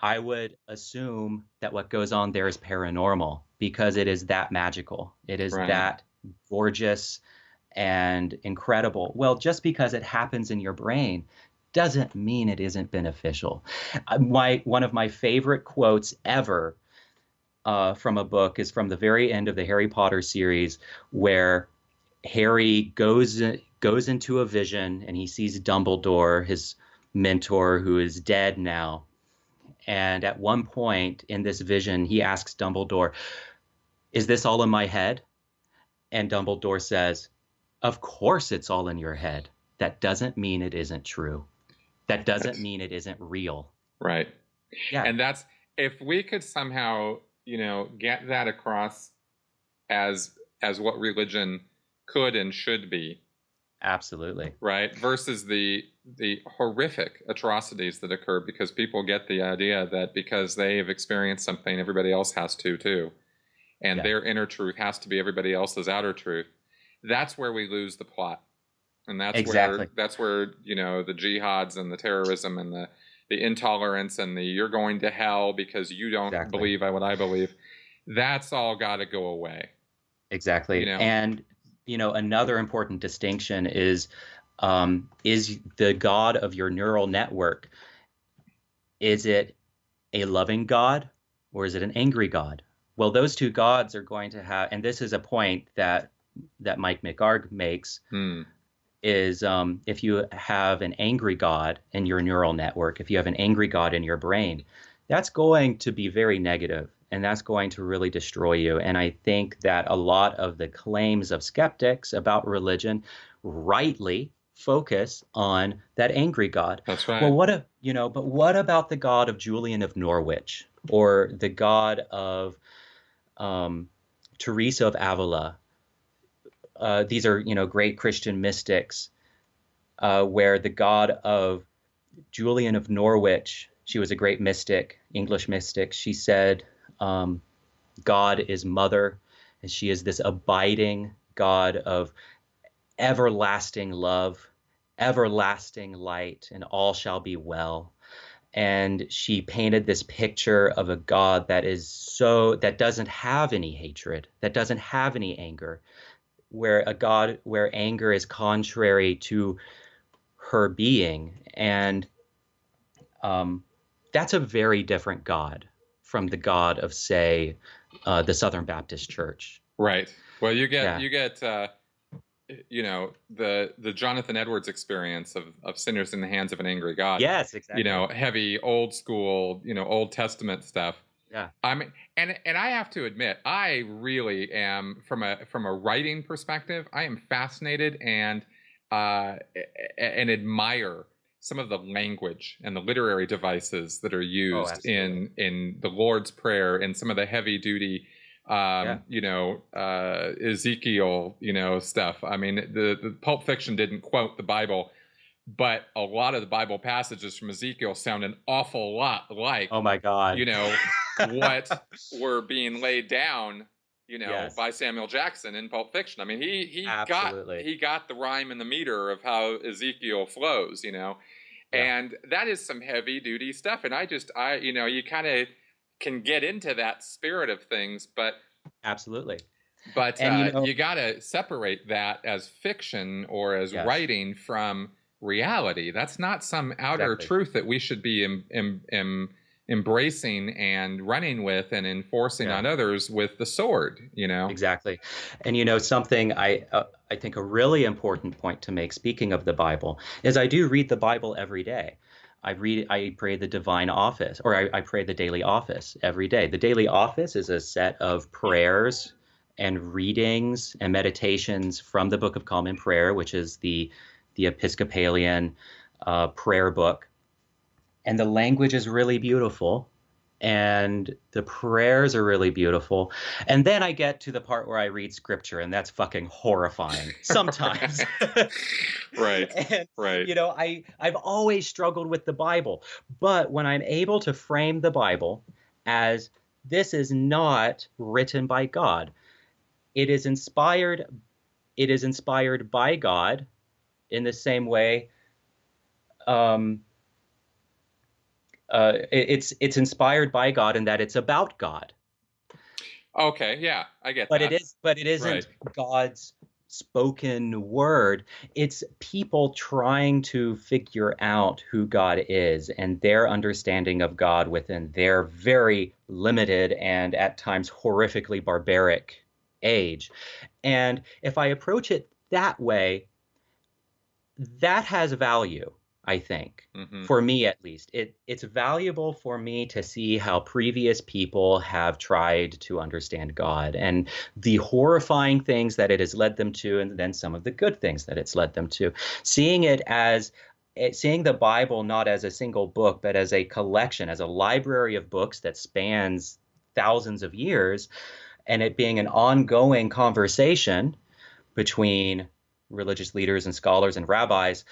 I would assume that what goes on there is paranormal, because it is that magical. It is that gorgeous and incredible. Well, just because it happens in your brain doesn't mean it isn't beneficial. One of my favorite quotes ever from a book is from the very end of the Harry Potter series, where Harry goes into a vision and he sees Dumbledore, his mentor, who is dead now. And at one point in this vision, he asks Dumbledore, "Is this all in my head?" And Dumbledore says, "Of course it's all in your head. That doesn't mean it isn't true. That doesn't mean it isn't real." Right. Yeah. And that's, if we could somehow, get that across as what religion could and should be. Absolutely. Right. Versus the horrific atrocities that occur because people get the idea that because they have experienced something, everybody else has to too. And their inner truth has to be everybody else's outer truth. That's where we lose the plot. And that's where the jihads and the terrorism and the intolerance and the you're going to hell because you don't believe what I believe. That's all got to go away. Exactly. And another important distinction is the God of your neural network, is it a loving God or is it an angry God? Well, those two gods are going to have, and this is a point that Mike McGarg makes, is if you have an angry God in your neural network, if you have an angry God in your brain, that's going to be very negative, and that's going to really destroy you. And I think that a lot of the claims of skeptics about religion rightly focus on that angry God. That's right. Well, but what about the God of Julian of Norwich, or the God of Teresa of Avila? These are, great Christian mystics, where the God of Julian of Norwich, she was a great mystic, English mystic. She said, God is mother, and she is this abiding God of everlasting love, everlasting light, and all shall be well. And she painted this picture of a God that doesn't have any hatred, that doesn't have any anger, where anger is contrary to her being. And that's a very different God from the God of, say, the Southern Baptist Church. Right. Well, you get the Jonathan Edwards experience of sinners in the hands of an angry God. Yes, exactly. Heavy old school, Old Testament stuff. Yeah. I mean, and I have to admit, I really am, from a writing perspective, I am fascinated and admire some of the language and the literary devices that are used in the Lord's Prayer and some of the heavy duty, Ezekiel, stuff. I mean, the Pulp Fiction didn't quote the Bible, but a lot of the Bible passages from Ezekiel sound an awful lot like, oh my God, what were being laid down, by Samuel Jackson in Pulp Fiction. I mean, he got the rhyme and the meter of how Ezekiel flows, and that is some heavy duty stuff. And you kind of can get into that spirit of things, but absolutely. But you got to separate that as fiction or as writing from reality. That's not some outer truth that we should be embracing and running with and enforcing on others with the sword, you know? Exactly. And, something I think a really important point to make, speaking of the Bible, is I do read the Bible every day. I pray the divine office, or I pray the daily office every day. The daily office is a set of prayers and readings and meditations from the Book of Common Prayer, which is the Episcopalian prayer book. And the language is really beautiful, and the prayers are really beautiful. And then I get to the part where I read scripture, and that's fucking horrifying sometimes. Right. And, right. I've always struggled with the Bible, but when I'm able to frame the Bible as this is not written by God, it is inspired by God in the same way. It's inspired by God in that it's about God. Okay, yeah, I get that. But it isn't right. God's spoken word. It's people trying to figure out who God is and their understanding of God within their very limited and at times horrifically barbaric age. And if I approach it that way, that has value. I think, for me at least, it's valuable for me to see how previous people have tried to understand God and the horrifying things that it has led them to, and then some of the good things that it's led them to. Seeing the Bible not as a single book, but as a collection, as a library of books that spans thousands of years, and it being an ongoing conversation between religious leaders and scholars and rabbis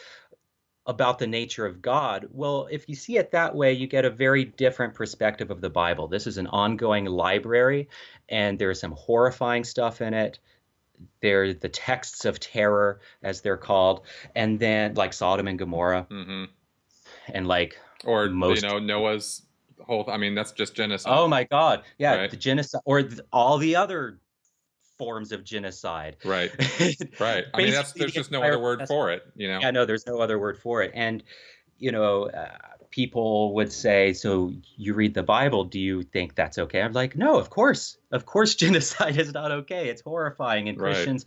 about the nature of God. Well, if you see it that way, you get a very different perspective of the Bible. This is an ongoing library, and there's some horrifying stuff in it. They're the texts of terror, as they're called, and then like Sodom and Gomorrah, and like Noah's whole. I mean, that's just genocide. Oh my God, yeah, right? The genocide, or all the other forms of genocide. Right. Right. I mean, there's just no other word for it, Yeah, no, there's no other word for it. And, people would say, so you read the Bible, do you think that's okay? I'm like, no, of course genocide is not okay. It's horrifying. And Christians,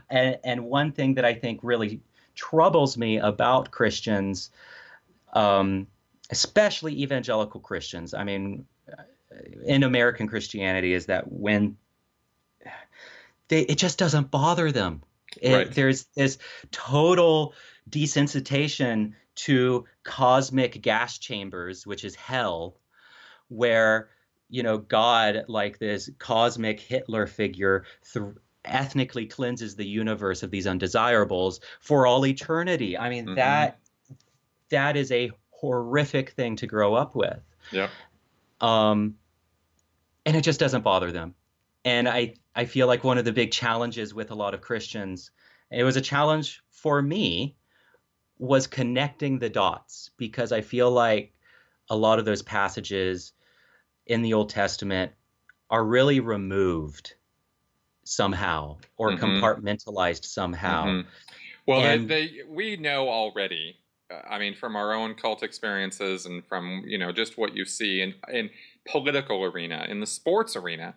and one thing that I think really troubles me about Christians, especially evangelical Christians, I mean, in American Christianity, is that when it just doesn't bother them. There's this total desensitization to cosmic gas chambers, which is hell, where, God, like this cosmic Hitler figure, ethnically cleanses the universe of these undesirables for all eternity. I mean, that is a horrific thing to grow up with. Yeah. And it just doesn't bother them. And I feel like one of the big challenges with a lot of Christians, it was a challenge for me, was connecting the dots, because I feel like a lot of those passages in the Old Testament are really removed somehow or compartmentalized somehow. Well, we know already, I mean, from our own cult experiences and from, just what you see in political arena, in the sports arena,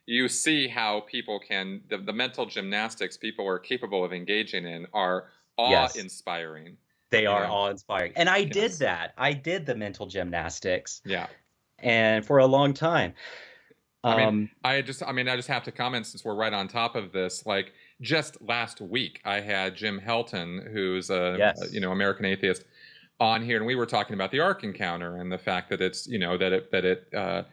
you see how people can, the mental gymnastics people are capable of engaging in are awe-inspiring. They are awe-inspiring. And I did that. I did the mental gymnastics. Yeah. And for a long time. I just have to comment, since we're right on top of this, like just last week I had Jim Helton, who's American Atheist, on here, and we were talking about the Ark Encounter and the fact that it's, that it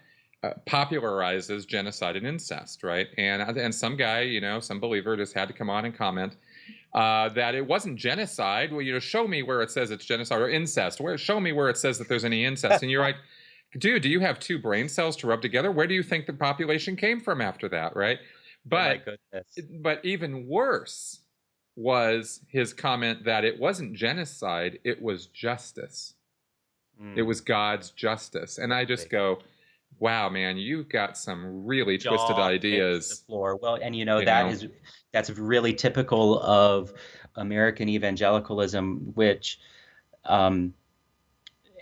popularizes genocide and incest, right? And some guy, some believer just had to come on and comment that it wasn't genocide. Well, show me where it says it's genocide or incest. Show me where it says that there's any incest. And you're like, dude, do you have two brain cells to rub together? Where do you think the population came from after that, right? But even worse was his comment that it wasn't genocide, it was justice. It was God's justice. And I just go, wow, man, you've got some really twisted ideas. The floor. Well, and that's really typical of American evangelicalism, which, and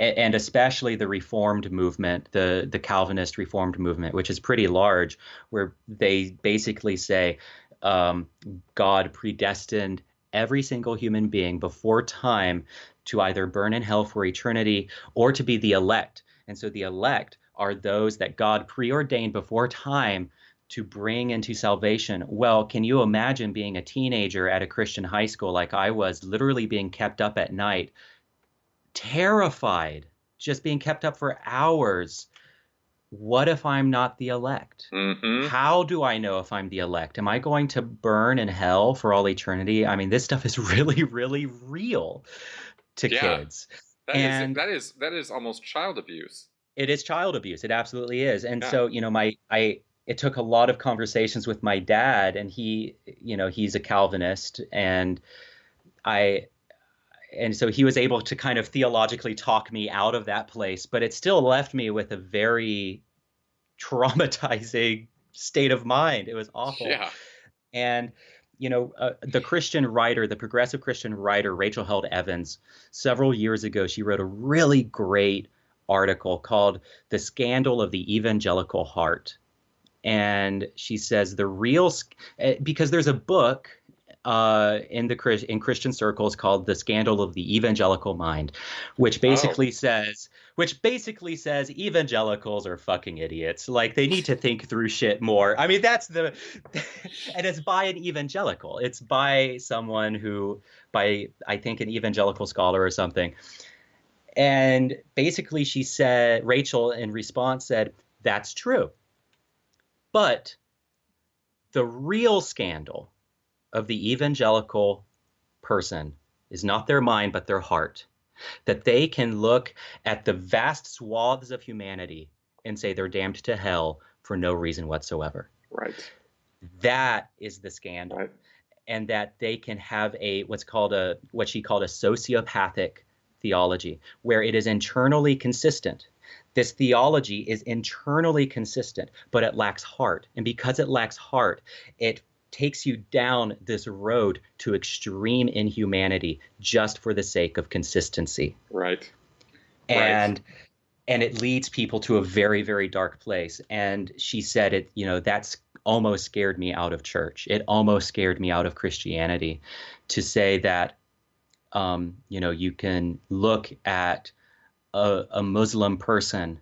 and especially the Reformed movement, the Calvinist Reformed movement, which is pretty large, where they basically say God predestined every single human being before time to either burn in hell for eternity or to be the elect. And so the elect are those that God preordained before time to bring into salvation. Well, can you imagine being a teenager at a Christian high school like I was, literally being kept up at night, terrified, just being kept up for hours? What if I'm not the elect? Mm-hmm. How do I know if I'm the elect? Am I going to burn in hell for all eternity? I mean, this stuff is really, really real to kids. That is almost child abuse. It is child abuse. It absolutely is. And so, it took a lot of conversations with my dad, and he's a Calvinist, and so he was able to kind of theologically talk me out of that place, but it still left me with a very traumatizing state of mind. It was awful. Yeah. And the progressive Christian writer, Rachel Held Evans, several years ago, she wrote a really great article called "The Scandal of the Evangelical Heart." And she says because there's a book in Christian circles called "The Scandal of the Evangelical Mind," which basically says evangelicals are fucking idiots. Like, they need to think through shit more. I mean, and it's by an evangelical. It's by someone I think an evangelical scholar or something. And basically Rachel in response said, that's true. But the real scandal of the evangelical person is not their mind, but their heart. That they can look at the vast swaths of humanity and say they're damned to hell for no reason whatsoever. Right. That is the scandal. Right. And that they can have what she called a sociopathic theology, where it is internally consistent. This theology is internally consistent, but it lacks heart. And because it lacks heart, it takes you down this road to extreme inhumanity just for the sake of consistency. Right. And it leads people to a very, very dark place. And she said that's almost scared me out of church. It almost scared me out of Christianity to say that, you can look at a Muslim person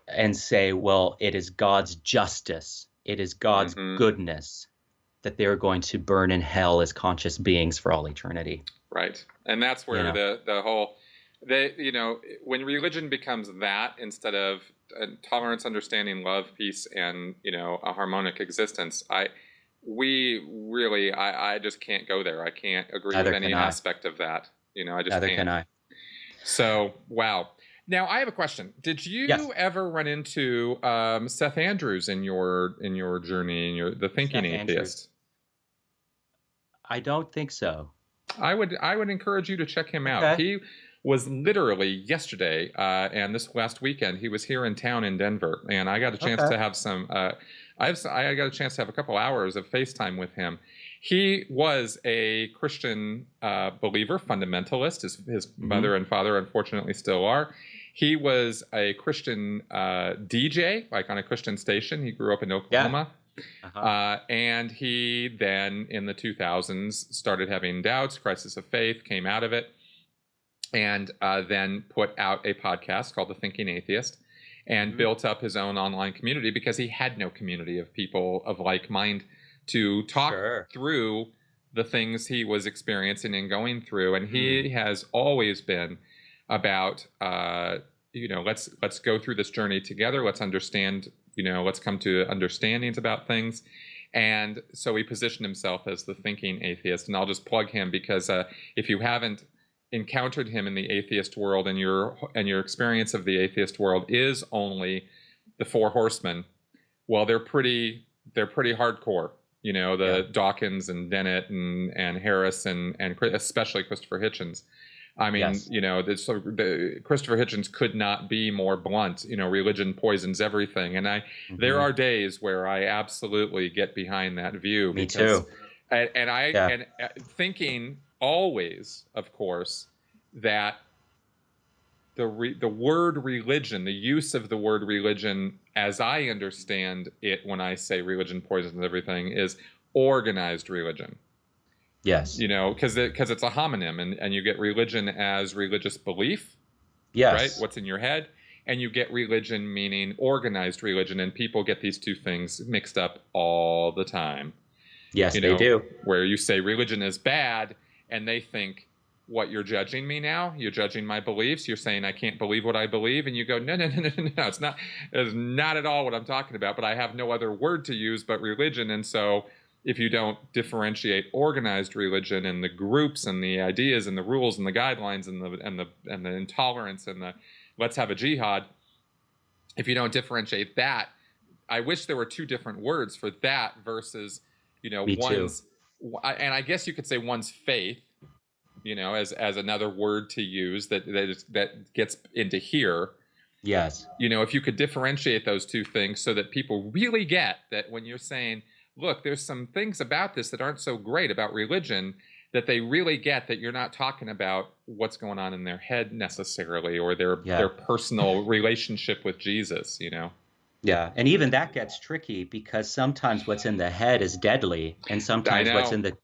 and say, well, it is God's justice, it is God's goodness that they're going to burn in hell as conscious beings for all eternity. Right. And that's where the whole, when religion becomes that instead of tolerance, understanding, love, peace, and, a harmonic existence, I just can't go there. I can't agree with any aspect of that. I just can't. Can I. So, wow. Now, I have a question. Did you ever run into Seth Andrews in your journey, in the Thinking Atheist? Andrews. I don't think so. I would encourage you to check him out. He was literally yesterday and this last weekend. He was here in town in Denver, and I got a chance to have some. I got a chance to have a couple hours of FaceTime with him. He was a Christian believer, fundamentalist. His mother and father, unfortunately, still are. He was a Christian DJ, like on a Christian station. He grew up in Oklahoma. And he then, in the 2000s, started having doubts, crisis of faith, came out of it, and then put out a podcast called The Thinking Atheist, and built up his own online community because he had no community of people of like mind to talk through the things he was experiencing and going through. And he has always been about, let's go through this journey together. Let's understand, let's come to understandings about things. And so he positioned himself as the Thinking Atheist. And I'll just plug him because if you haven't encountered him in the atheist world, and your experience of the atheist world is only the Four Horsemen, well, they're pretty hardcore. Dawkins and Dennett and Harris and especially Christopher Hitchens. I mean, Christopher Hitchens could not be more blunt. Religion poisons everything, and there are days where I absolutely get behind that view. Me too. And thinking always, of course, that the word religion, the use of the word religion, as I understand it, when I say religion poisons everything, is organized religion. Yes. Because it's a homonym, and you get religion as religious belief. Yes. Right? What's in your head. And you get religion meaning organized religion, and people get these two things mixed up all the time. Yes, they do. Where you say religion is bad, and they think, what, you're judging me now? You're judging my beliefs? You're saying I can't believe what I believe? And you go, no, it's not at all what I'm talking about, but I have no other word to use but religion. And so if you don't differentiate organized religion and the groups and the ideas and the rules and the guidelines and the intolerance and the let's have a jihad, if you don't differentiate that, I wish there were two different words for that versus, one's, and I guess you could say one's faith, as another word to use that gets into here. Yes. If you could differentiate those two things so that people really get that when you're saying, look, there's some things about this that aren't so great about religion, that they really get that you're not talking about what's going on in their head necessarily, or their personal relationship with Jesus, Yeah, and even that gets tricky because sometimes what's in the head is deadly, and sometimes what's in the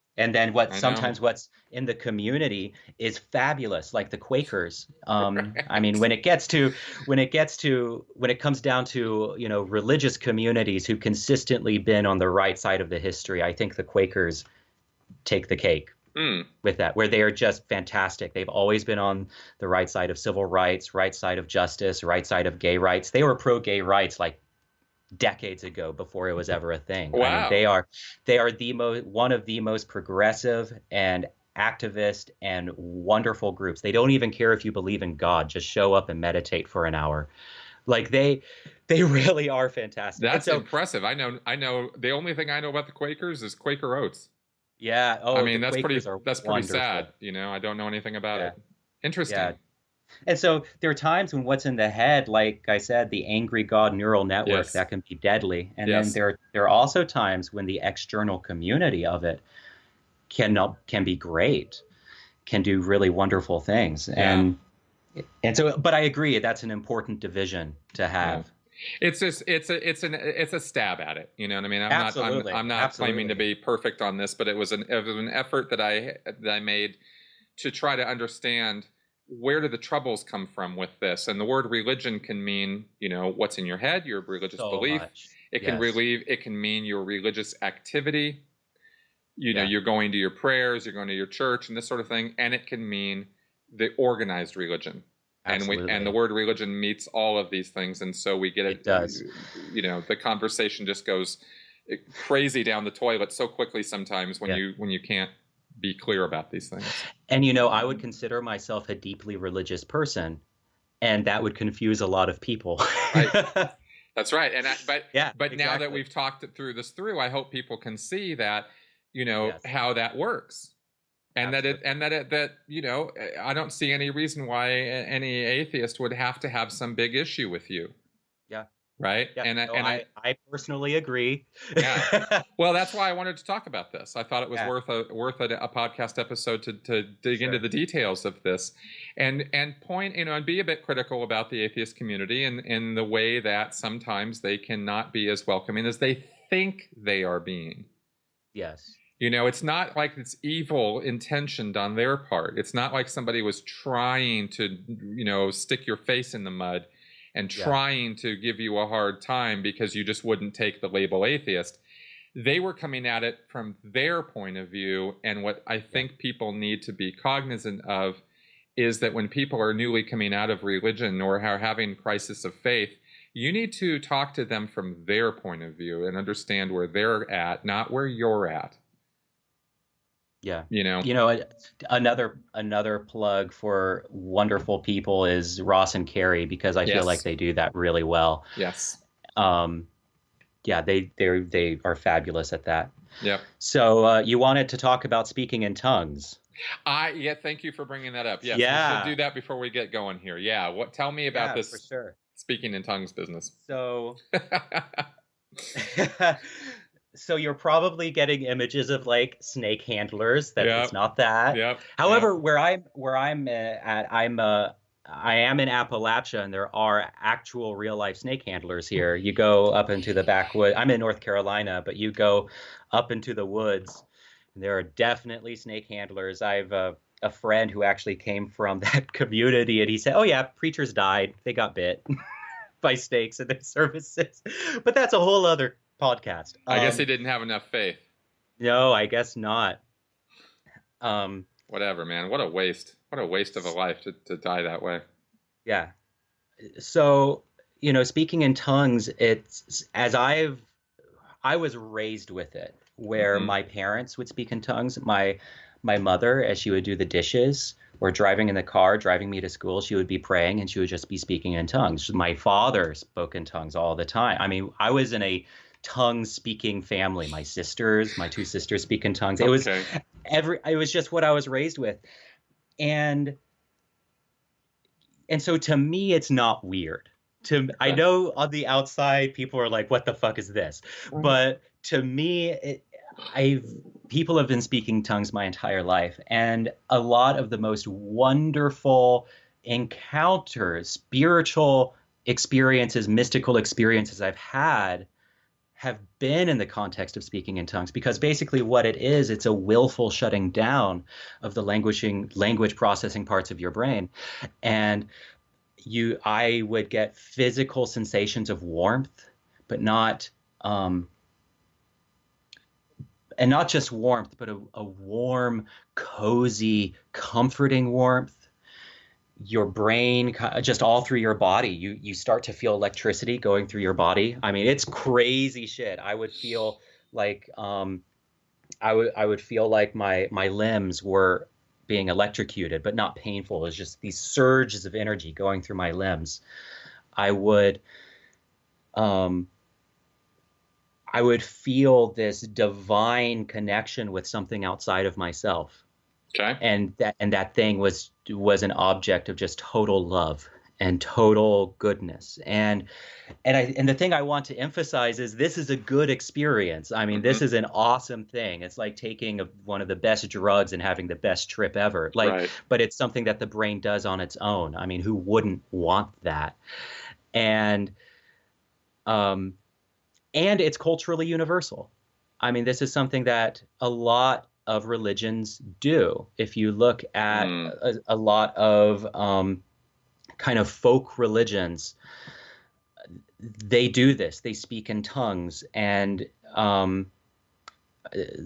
what's in the community is fabulous, like the Quakers. Right. I mean, when it comes down to religious communities who consistently been on the right side of the history, I think the Quakers take the cake with that, where they are just fantastic. They've always been on the right side of civil rights, right side of justice, right side of gay rights. They were pro-gay rights like decades ago before it was ever a thing. Wow. I mean, they are one of the most progressive and activist and wonderful groups. They don't even care if you believe in God. Just show up and meditate for an hour. Like they really are fantastic. That's impressive. I know the only thing I know about the Quakers is Quaker Oats. Yeah. Oh, I mean, that's pretty wonderful. sad. I don't know anything about it. Interesting. Yeah. And so there are times when what's in the head, like I said, the angry God neural network, that can be deadly. And then there are also times when the external community of it can be great, can do really wonderful things. Yeah. And so, but I agree, that's an important division to have. Yeah. It's a stab at it. You know what I mean? I'm not claiming to be perfect on this, but it was an effort that I made to try to understand where do the troubles come from with this. And the word religion can mean, what's in your head, your religious belief. It can mean your religious activity. You're going to your prayers, you're going to your church and this sort of thing. And it can mean the organized religion. Absolutely. And the word religion meets all of these things, and so we get it. It does. The conversation just goes crazy down the toilet so quickly sometimes when you can't be clear about these things. And I would consider myself a deeply religious person, and that would confuse a lot of people. Right. That's right. And but exactly. Now that we've talked through, I hope people can see that how that works. And that I don't see any reason why any atheist would have to have some big issue with you. Yeah. Right. Yeah. I personally agree. Yeah. Well, that's why I wanted to talk about this. I thought it was worth a podcast episode to dig into the details of this, and point and be a bit critical about the atheist community in the way that sometimes they cannot be as welcoming as they think they are being. Yes. It's not like it's evil intentioned on their part. It's not like somebody was trying to, stick your face in the mud and trying to give you a hard time because you just wouldn't take the label atheist. They were coming at it from their point of view. And what I think people need to be cognizant of is that when people are newly coming out of religion or are having crisis of faith, you need to talk to them from their point of view and understand where they're at, not where you're at. Yeah. Another plug for wonderful people is Ross and Carrie, because I feel like they do that really well. Yes. They are fabulous at that. Yep. So you wanted to talk about speaking in tongues. Thank you for bringing that up. Yes. We should do that before we get going here. Yeah. Tell me about this for sure. Speaking in tongues business. So So you're probably getting images of like snake handlers. It's not that. Yep. However, where I'm at, I'm I am in Appalachia, and there are actual real life snake handlers here. You go up into the backwood. I'm in North Carolina, but you go up into the woods, and there are definitely snake handlers. I have a friend who actually came from that community, and he said, "Oh yeah, preachers died. They got bit by snakes in their services." But that's a whole other podcast. I guess he didn't have enough faith. No, I guess not. Whatever, man. What a waste. What a waste of a life to die that way. Yeah. So, speaking in tongues, it's as I was raised with it, where my parents would speak in tongues. My mother, as she would do the dishes or driving in the car, driving me to school, she would be praying and she would just be speaking in tongues. My father spoke in tongues all the time. I mean, I was in a tongue-speaking family. My two sisters speak in tongues. It was it was just what I was raised with. And so to me, it's not weird. I know on the outside, people are like, what the fuck is this? But to me, people have been speaking tongues my entire life. And a lot of the most wonderful encounters, spiritual experiences, mystical experiences I've had have been in the context of speaking in tongues, because basically what it is, it's a willful shutting down of the language processing parts of your brain. And I would get physical sensations of warmth, but not, and not just warmth, but a warm, cozy, comforting warmth. Your brain, just all through your body, you start to feel electricity going through your body. I mean, it's crazy shit. I would feel like I would feel like my limbs were being electrocuted, but not painful. It was just these surges of energy going through my limbs. I would feel this divine connection with something outside of myself. Okay. And that thing was an object of just total love and total goodness. And the thing I want to emphasize is this is a good experience. I mean, this is an awesome thing. It's like taking one of the best drugs and having the best trip ever. But it's something that the brain does on its own. I mean, who wouldn't want that? And it's culturally universal. I mean, this is something that a lot of religions do. If you look at a lot of kind of folk religions, they do this. They speak in tongues, and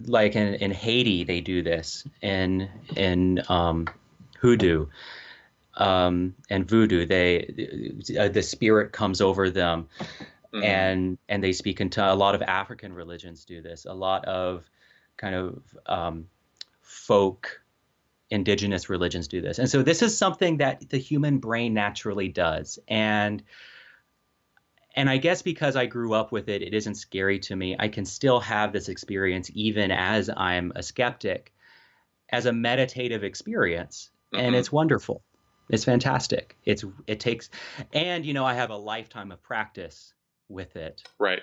like in Haiti, they do this. In hoodoo and voodoo, the spirit comes over them, and they speak in tongues. A lot of African religions do this. A lot of kind of folk indigenous religions do this. And so this is something that the human brain naturally does. And I guess because I grew up with it, it isn't scary to me. I can still have this experience even as I'm a skeptic, as a meditative experience. And it's wonderful. It's fantastic. It takes, and I have a lifetime of practice with it. Right.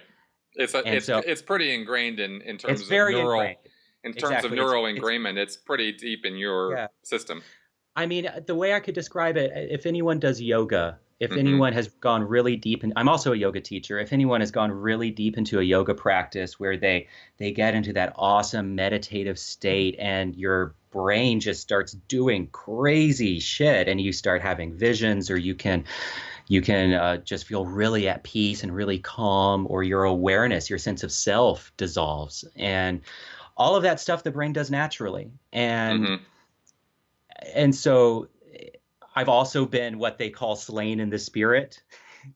It's pretty ingrained in terms of neural ingrained. In terms of neural ingrainment. It's pretty deep in your system. I mean, the way I could describe it, if anyone does yoga, if anyone has gone really deep, and I'm also a yoga teacher, if anyone has gone really deep into a yoga practice where they get into that awesome meditative state and your brain just starts doing crazy shit and you start having visions, or you can just feel really at peace and really calm, or your awareness, your sense of self dissolves, and all of that stuff the brain does naturally. And so I've also been what they call slain in the spirit.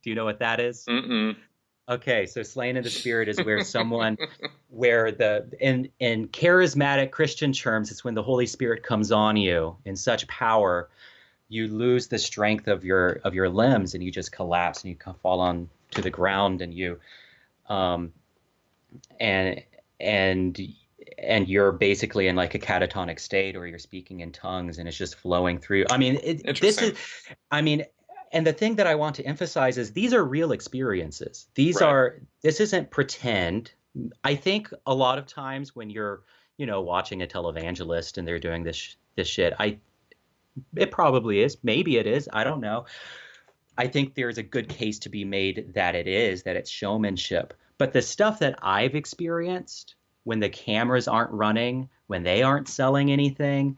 Do you know what that is? Okay, so slain in the spirit is where in charismatic Christian terms, it's when the Holy Spirit comes on you in such power, you lose the strength of your limbs and you just collapse and you fall on to the ground, and you and you're basically in like a catatonic state, or you're speaking in tongues and it's just flowing through. I mean, and the thing that I want to emphasize is these are real experiences. This isn't pretend. I think a lot of times when you're, watching a televangelist and they're doing this shit, It probably is. Maybe it is. I don't know. I think there's a good case to be made that it is, that it's showmanship. But the stuff that I've experienced when the cameras aren't running, when they aren't selling anything,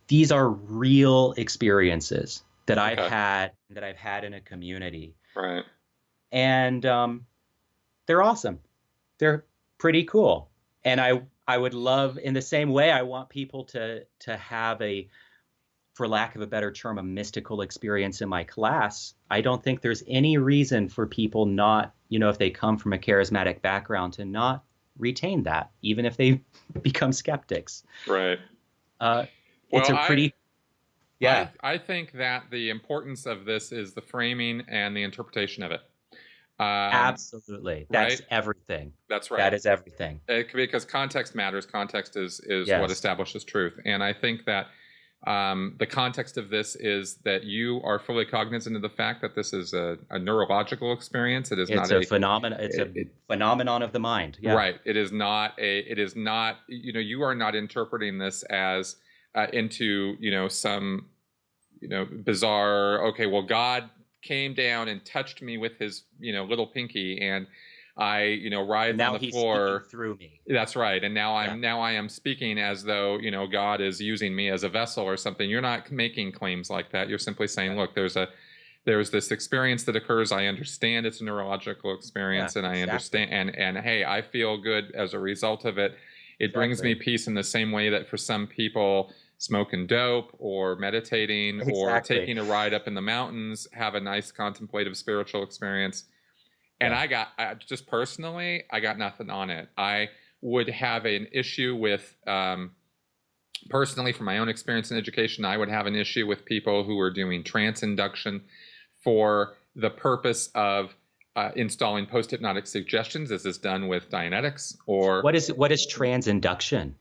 these are real experiences that I've had in a community. Right. And they're awesome. They're pretty cool. And I would love, in the same way, I want people to have a, for lack of a better term, a mystical experience in my class. I don't think there's any reason for people not, if they come from a charismatic background, to not retain that, even if they become skeptics. Right. It's a pretty, yeah. I think that the importance of this is the framing and the interpretation of it. Absolutely. That's right? Everything. That's right. That is everything. Because context matters. Context is yes. what establishes truth. And I think that the context of this is that you are fully cognizant of the fact that this is a neurological experience. It is not a phenomenon. It's a phenomenon of the mind. Yeah. Right. It is not, you are not interpreting this as into, some, bizarre, okay, well, God came down and touched me with his, little pinky, and I, writhed on the floor through me. That's right. And now I am speaking as though, God is using me as a vessel or something. You're not making claims like that. You're simply saying, look, there's this experience that occurs. I understand it's a neurological experience, and I understand, and hey, I feel good as a result of it. It brings me peace in the same way that for some people, smoking dope or meditating or taking a ride up in the mountains have a nice contemplative spiritual experience. And I got nothing on it. I would have an issue with, personally, from my own experience in education, I would have an issue with people who are doing trance induction for the purpose of installing post-hypnotic suggestions, as is done with Dianetics. Or what is trance induction?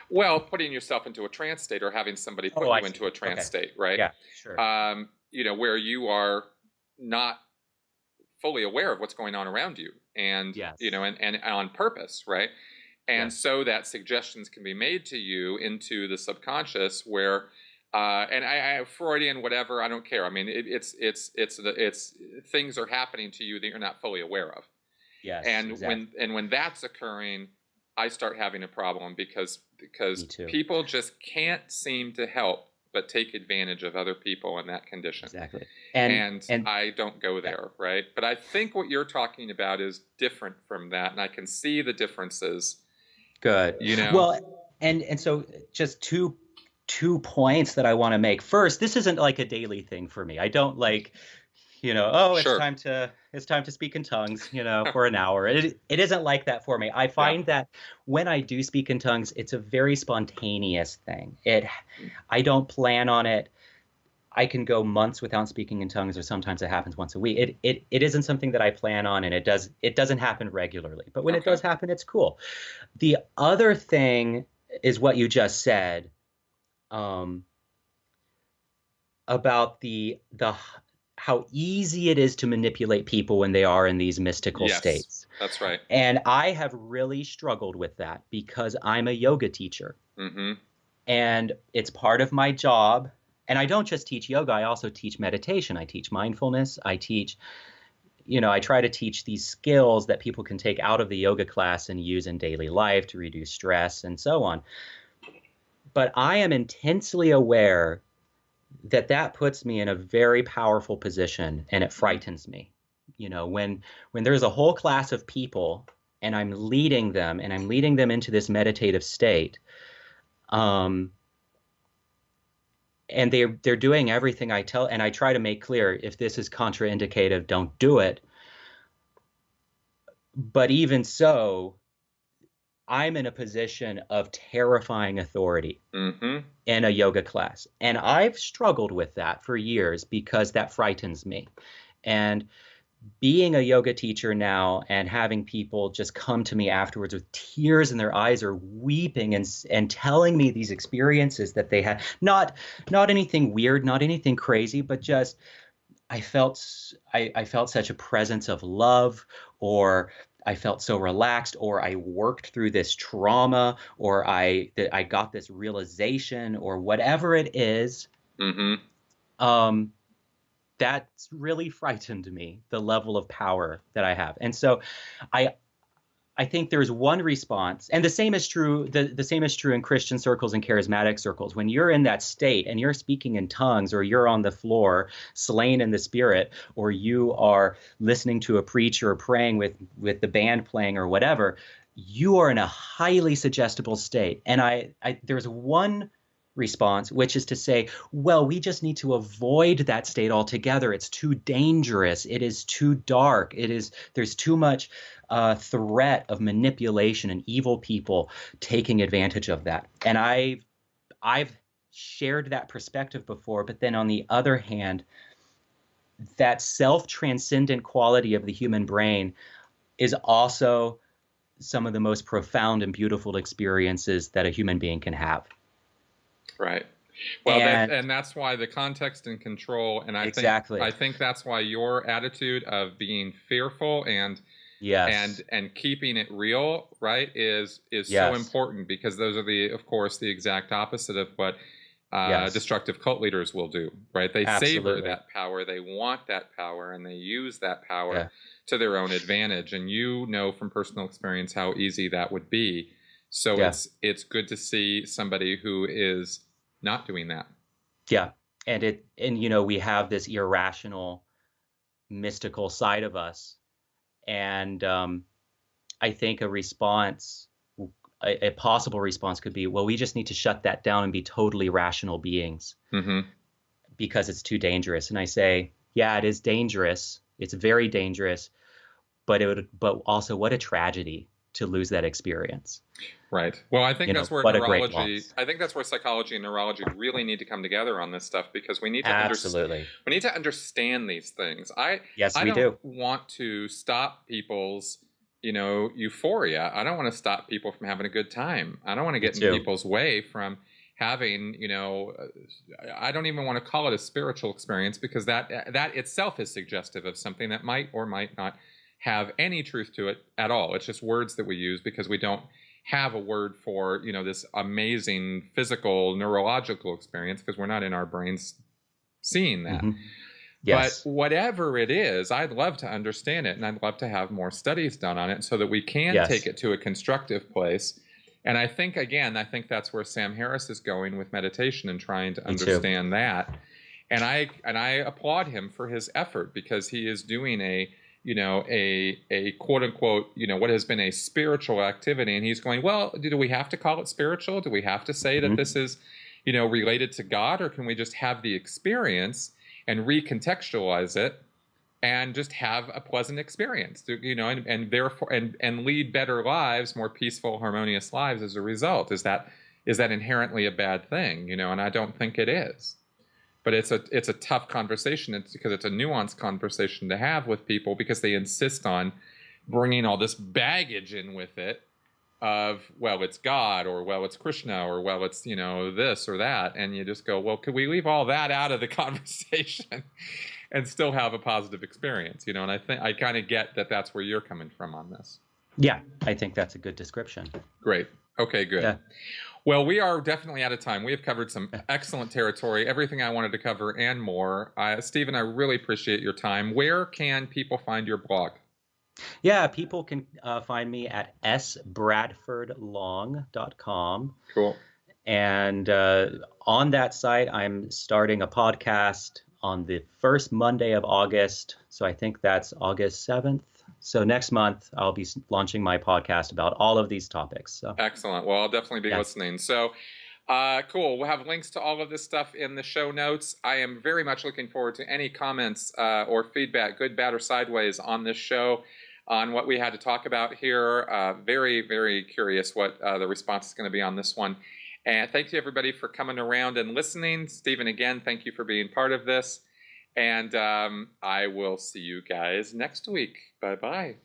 Well, putting yourself into a trance state or having somebody put you into a trance state, right? Yeah, sure. Where you are not fully aware of what's going on around you, and and on purpose, right? And so that suggestions can be made to you into the subconscious, where and I Freudian, whatever, I don't care. I mean, it's things are happening to you that you're not fully aware of. Yes. And when that's occurring, I start having a problem because people just can't seem to help but take advantage of other people in that condition. Exactly. And I don't go there, right? But I think what you're talking about is different from that, and I can see the differences. Good. Well, and so just two points that I want to make. First, this isn't like a daily thing for me. I don't like, it's time to speak in tongues, for an hour. It isn't like that for me. I find that when I do speak in tongues, it's a very spontaneous thing. I don't plan on it. I can go months without speaking in tongues, or sometimes it happens once a week. It isn't something that I plan on, and it doesn't happen regularly. But when it does happen, it's cool. The other thing is what you just said, about the how easy it is to manipulate people when they are in these mystical states. That's right. And I have really struggled with that because I'm a yoga teacher. Mm-hmm. And it's part of my job. And I don't just teach yoga, I also teach meditation. I teach mindfulness. I teach, I try to teach these skills that people can take out of the yoga class and use in daily life to reduce stress and so on. But I am intensely aware that puts me in a very powerful position, and it frightens me. When there's a whole class of people and I'm leading them into this meditative state, and they're doing everything I tell, and I try to make clear, if this is contraindicative, don't do it. But even so, I'm in a position of terrifying authority in a yoga class. And I've struggled with that for years because that frightens me. And being a yoga teacher now and having people just come to me afterwards with tears in their eyes or weeping and telling me these experiences that they had, not anything weird, not anything crazy, but just I felt such a presence of love, or I felt so relaxed, or I worked through this trauma, or I got this realization, or whatever it is. That's really frightened me, the level of power that I have. And so I think there's one response, and the same is true. The same is true in Christian circles and charismatic circles. When you're in that state and you're speaking in tongues, or you're on the floor slain in the spirit, or you are listening to a preacher or praying with the band playing or whatever, you are in a highly suggestible state. And there's one response, which is to say, well, we just need to avoid that state altogether. It's too dangerous. It is too dark. There's too much threat of manipulation and evil people taking advantage of that. And I've shared that perspective before, but then on the other hand, that self-transcendent quality of the human brain is also some of the most profound and beautiful experiences that a human being can have. Right. Well, and that's why the context and control, and I think that's why your attitude of being fearful and keeping it real, right, is so important, because those are of course the exact opposite of what destructive cult leaders will do, right? They savor that power, they want that power, and they use that power to their own advantage. And you know from personal experience how easy that would be. So it's good to see somebody who is not doing that. Yeah. And we have this irrational, mystical side of us. And I think a possible response could be, well, we just need to shut that down and be totally rational beings because it's too dangerous. And I say, yeah, it is dangerous. It's very dangerous, but also what a tragedy to lose that experience. Right. Well, I think that's where neurology, I think that's where psychology and neurology really need to come together on this stuff, because we need to understand these things. I don't want to stop people's, euphoria. I don't want to stop people from having a good time. I don't want to get in people's way from having, I don't even want to call it a spiritual experience, because that itself is suggestive of something that might or might not have any truth to it at all. It's just words that we use because we don't have a word for, this amazing physical, neurological experience, because we're not in our brains seeing that. But whatever it is, I'd love to understand it, and I'd love to have more studies done on it so that we can take it to a constructive place. And I think that's where Sam Harris is going with meditation and trying to understand that. And I applaud him for his effort, because he is doing a quote unquote, what has been a spiritual activity. And he's going, well, do we have to call it spiritual? Do we have to say that this is, related to God, or can we just have the experience and recontextualize it and just have a pleasant experience, and therefore, and lead better lives, more peaceful, harmonious lives as a result? Is that inherently a bad thing? And I don't think it is. But it's a tough conversation. It's because it's a nuanced conversation to have with people, because they insist on bringing all this baggage in with it of, well, it's God, or well, it's Krishna, or well, it's this or that, and you just go, well, could we leave all that out of the conversation and still have a positive experience? And I think I kind of get that that's where you're coming from on this. Yeah, I think that's a good description. Great. Okay, good. Yeah. Well, we are definitely out of time. We have covered some excellent territory, everything I wanted to cover and more. Stephen, I really appreciate your time. Where can people find your blog? Yeah, people can find me at sbradfordlong.com. Cool. And on that site, I'm starting a podcast on the first Monday of August. So I think that's August 7th. So next month, I'll be launching my podcast about all of these topics. So. Excellent. Well, I'll definitely be listening. So cool. We'll have links to all of this stuff in the show notes. I am very much looking forward to any comments or feedback, good, bad, or sideways, on this show, on what we had to talk about here. Very, very curious what the response is going to be on this one. And thank you, everybody, for coming around and listening. Stephen, again, thank you for being part of this. And I will see you guys next week. Bye-bye.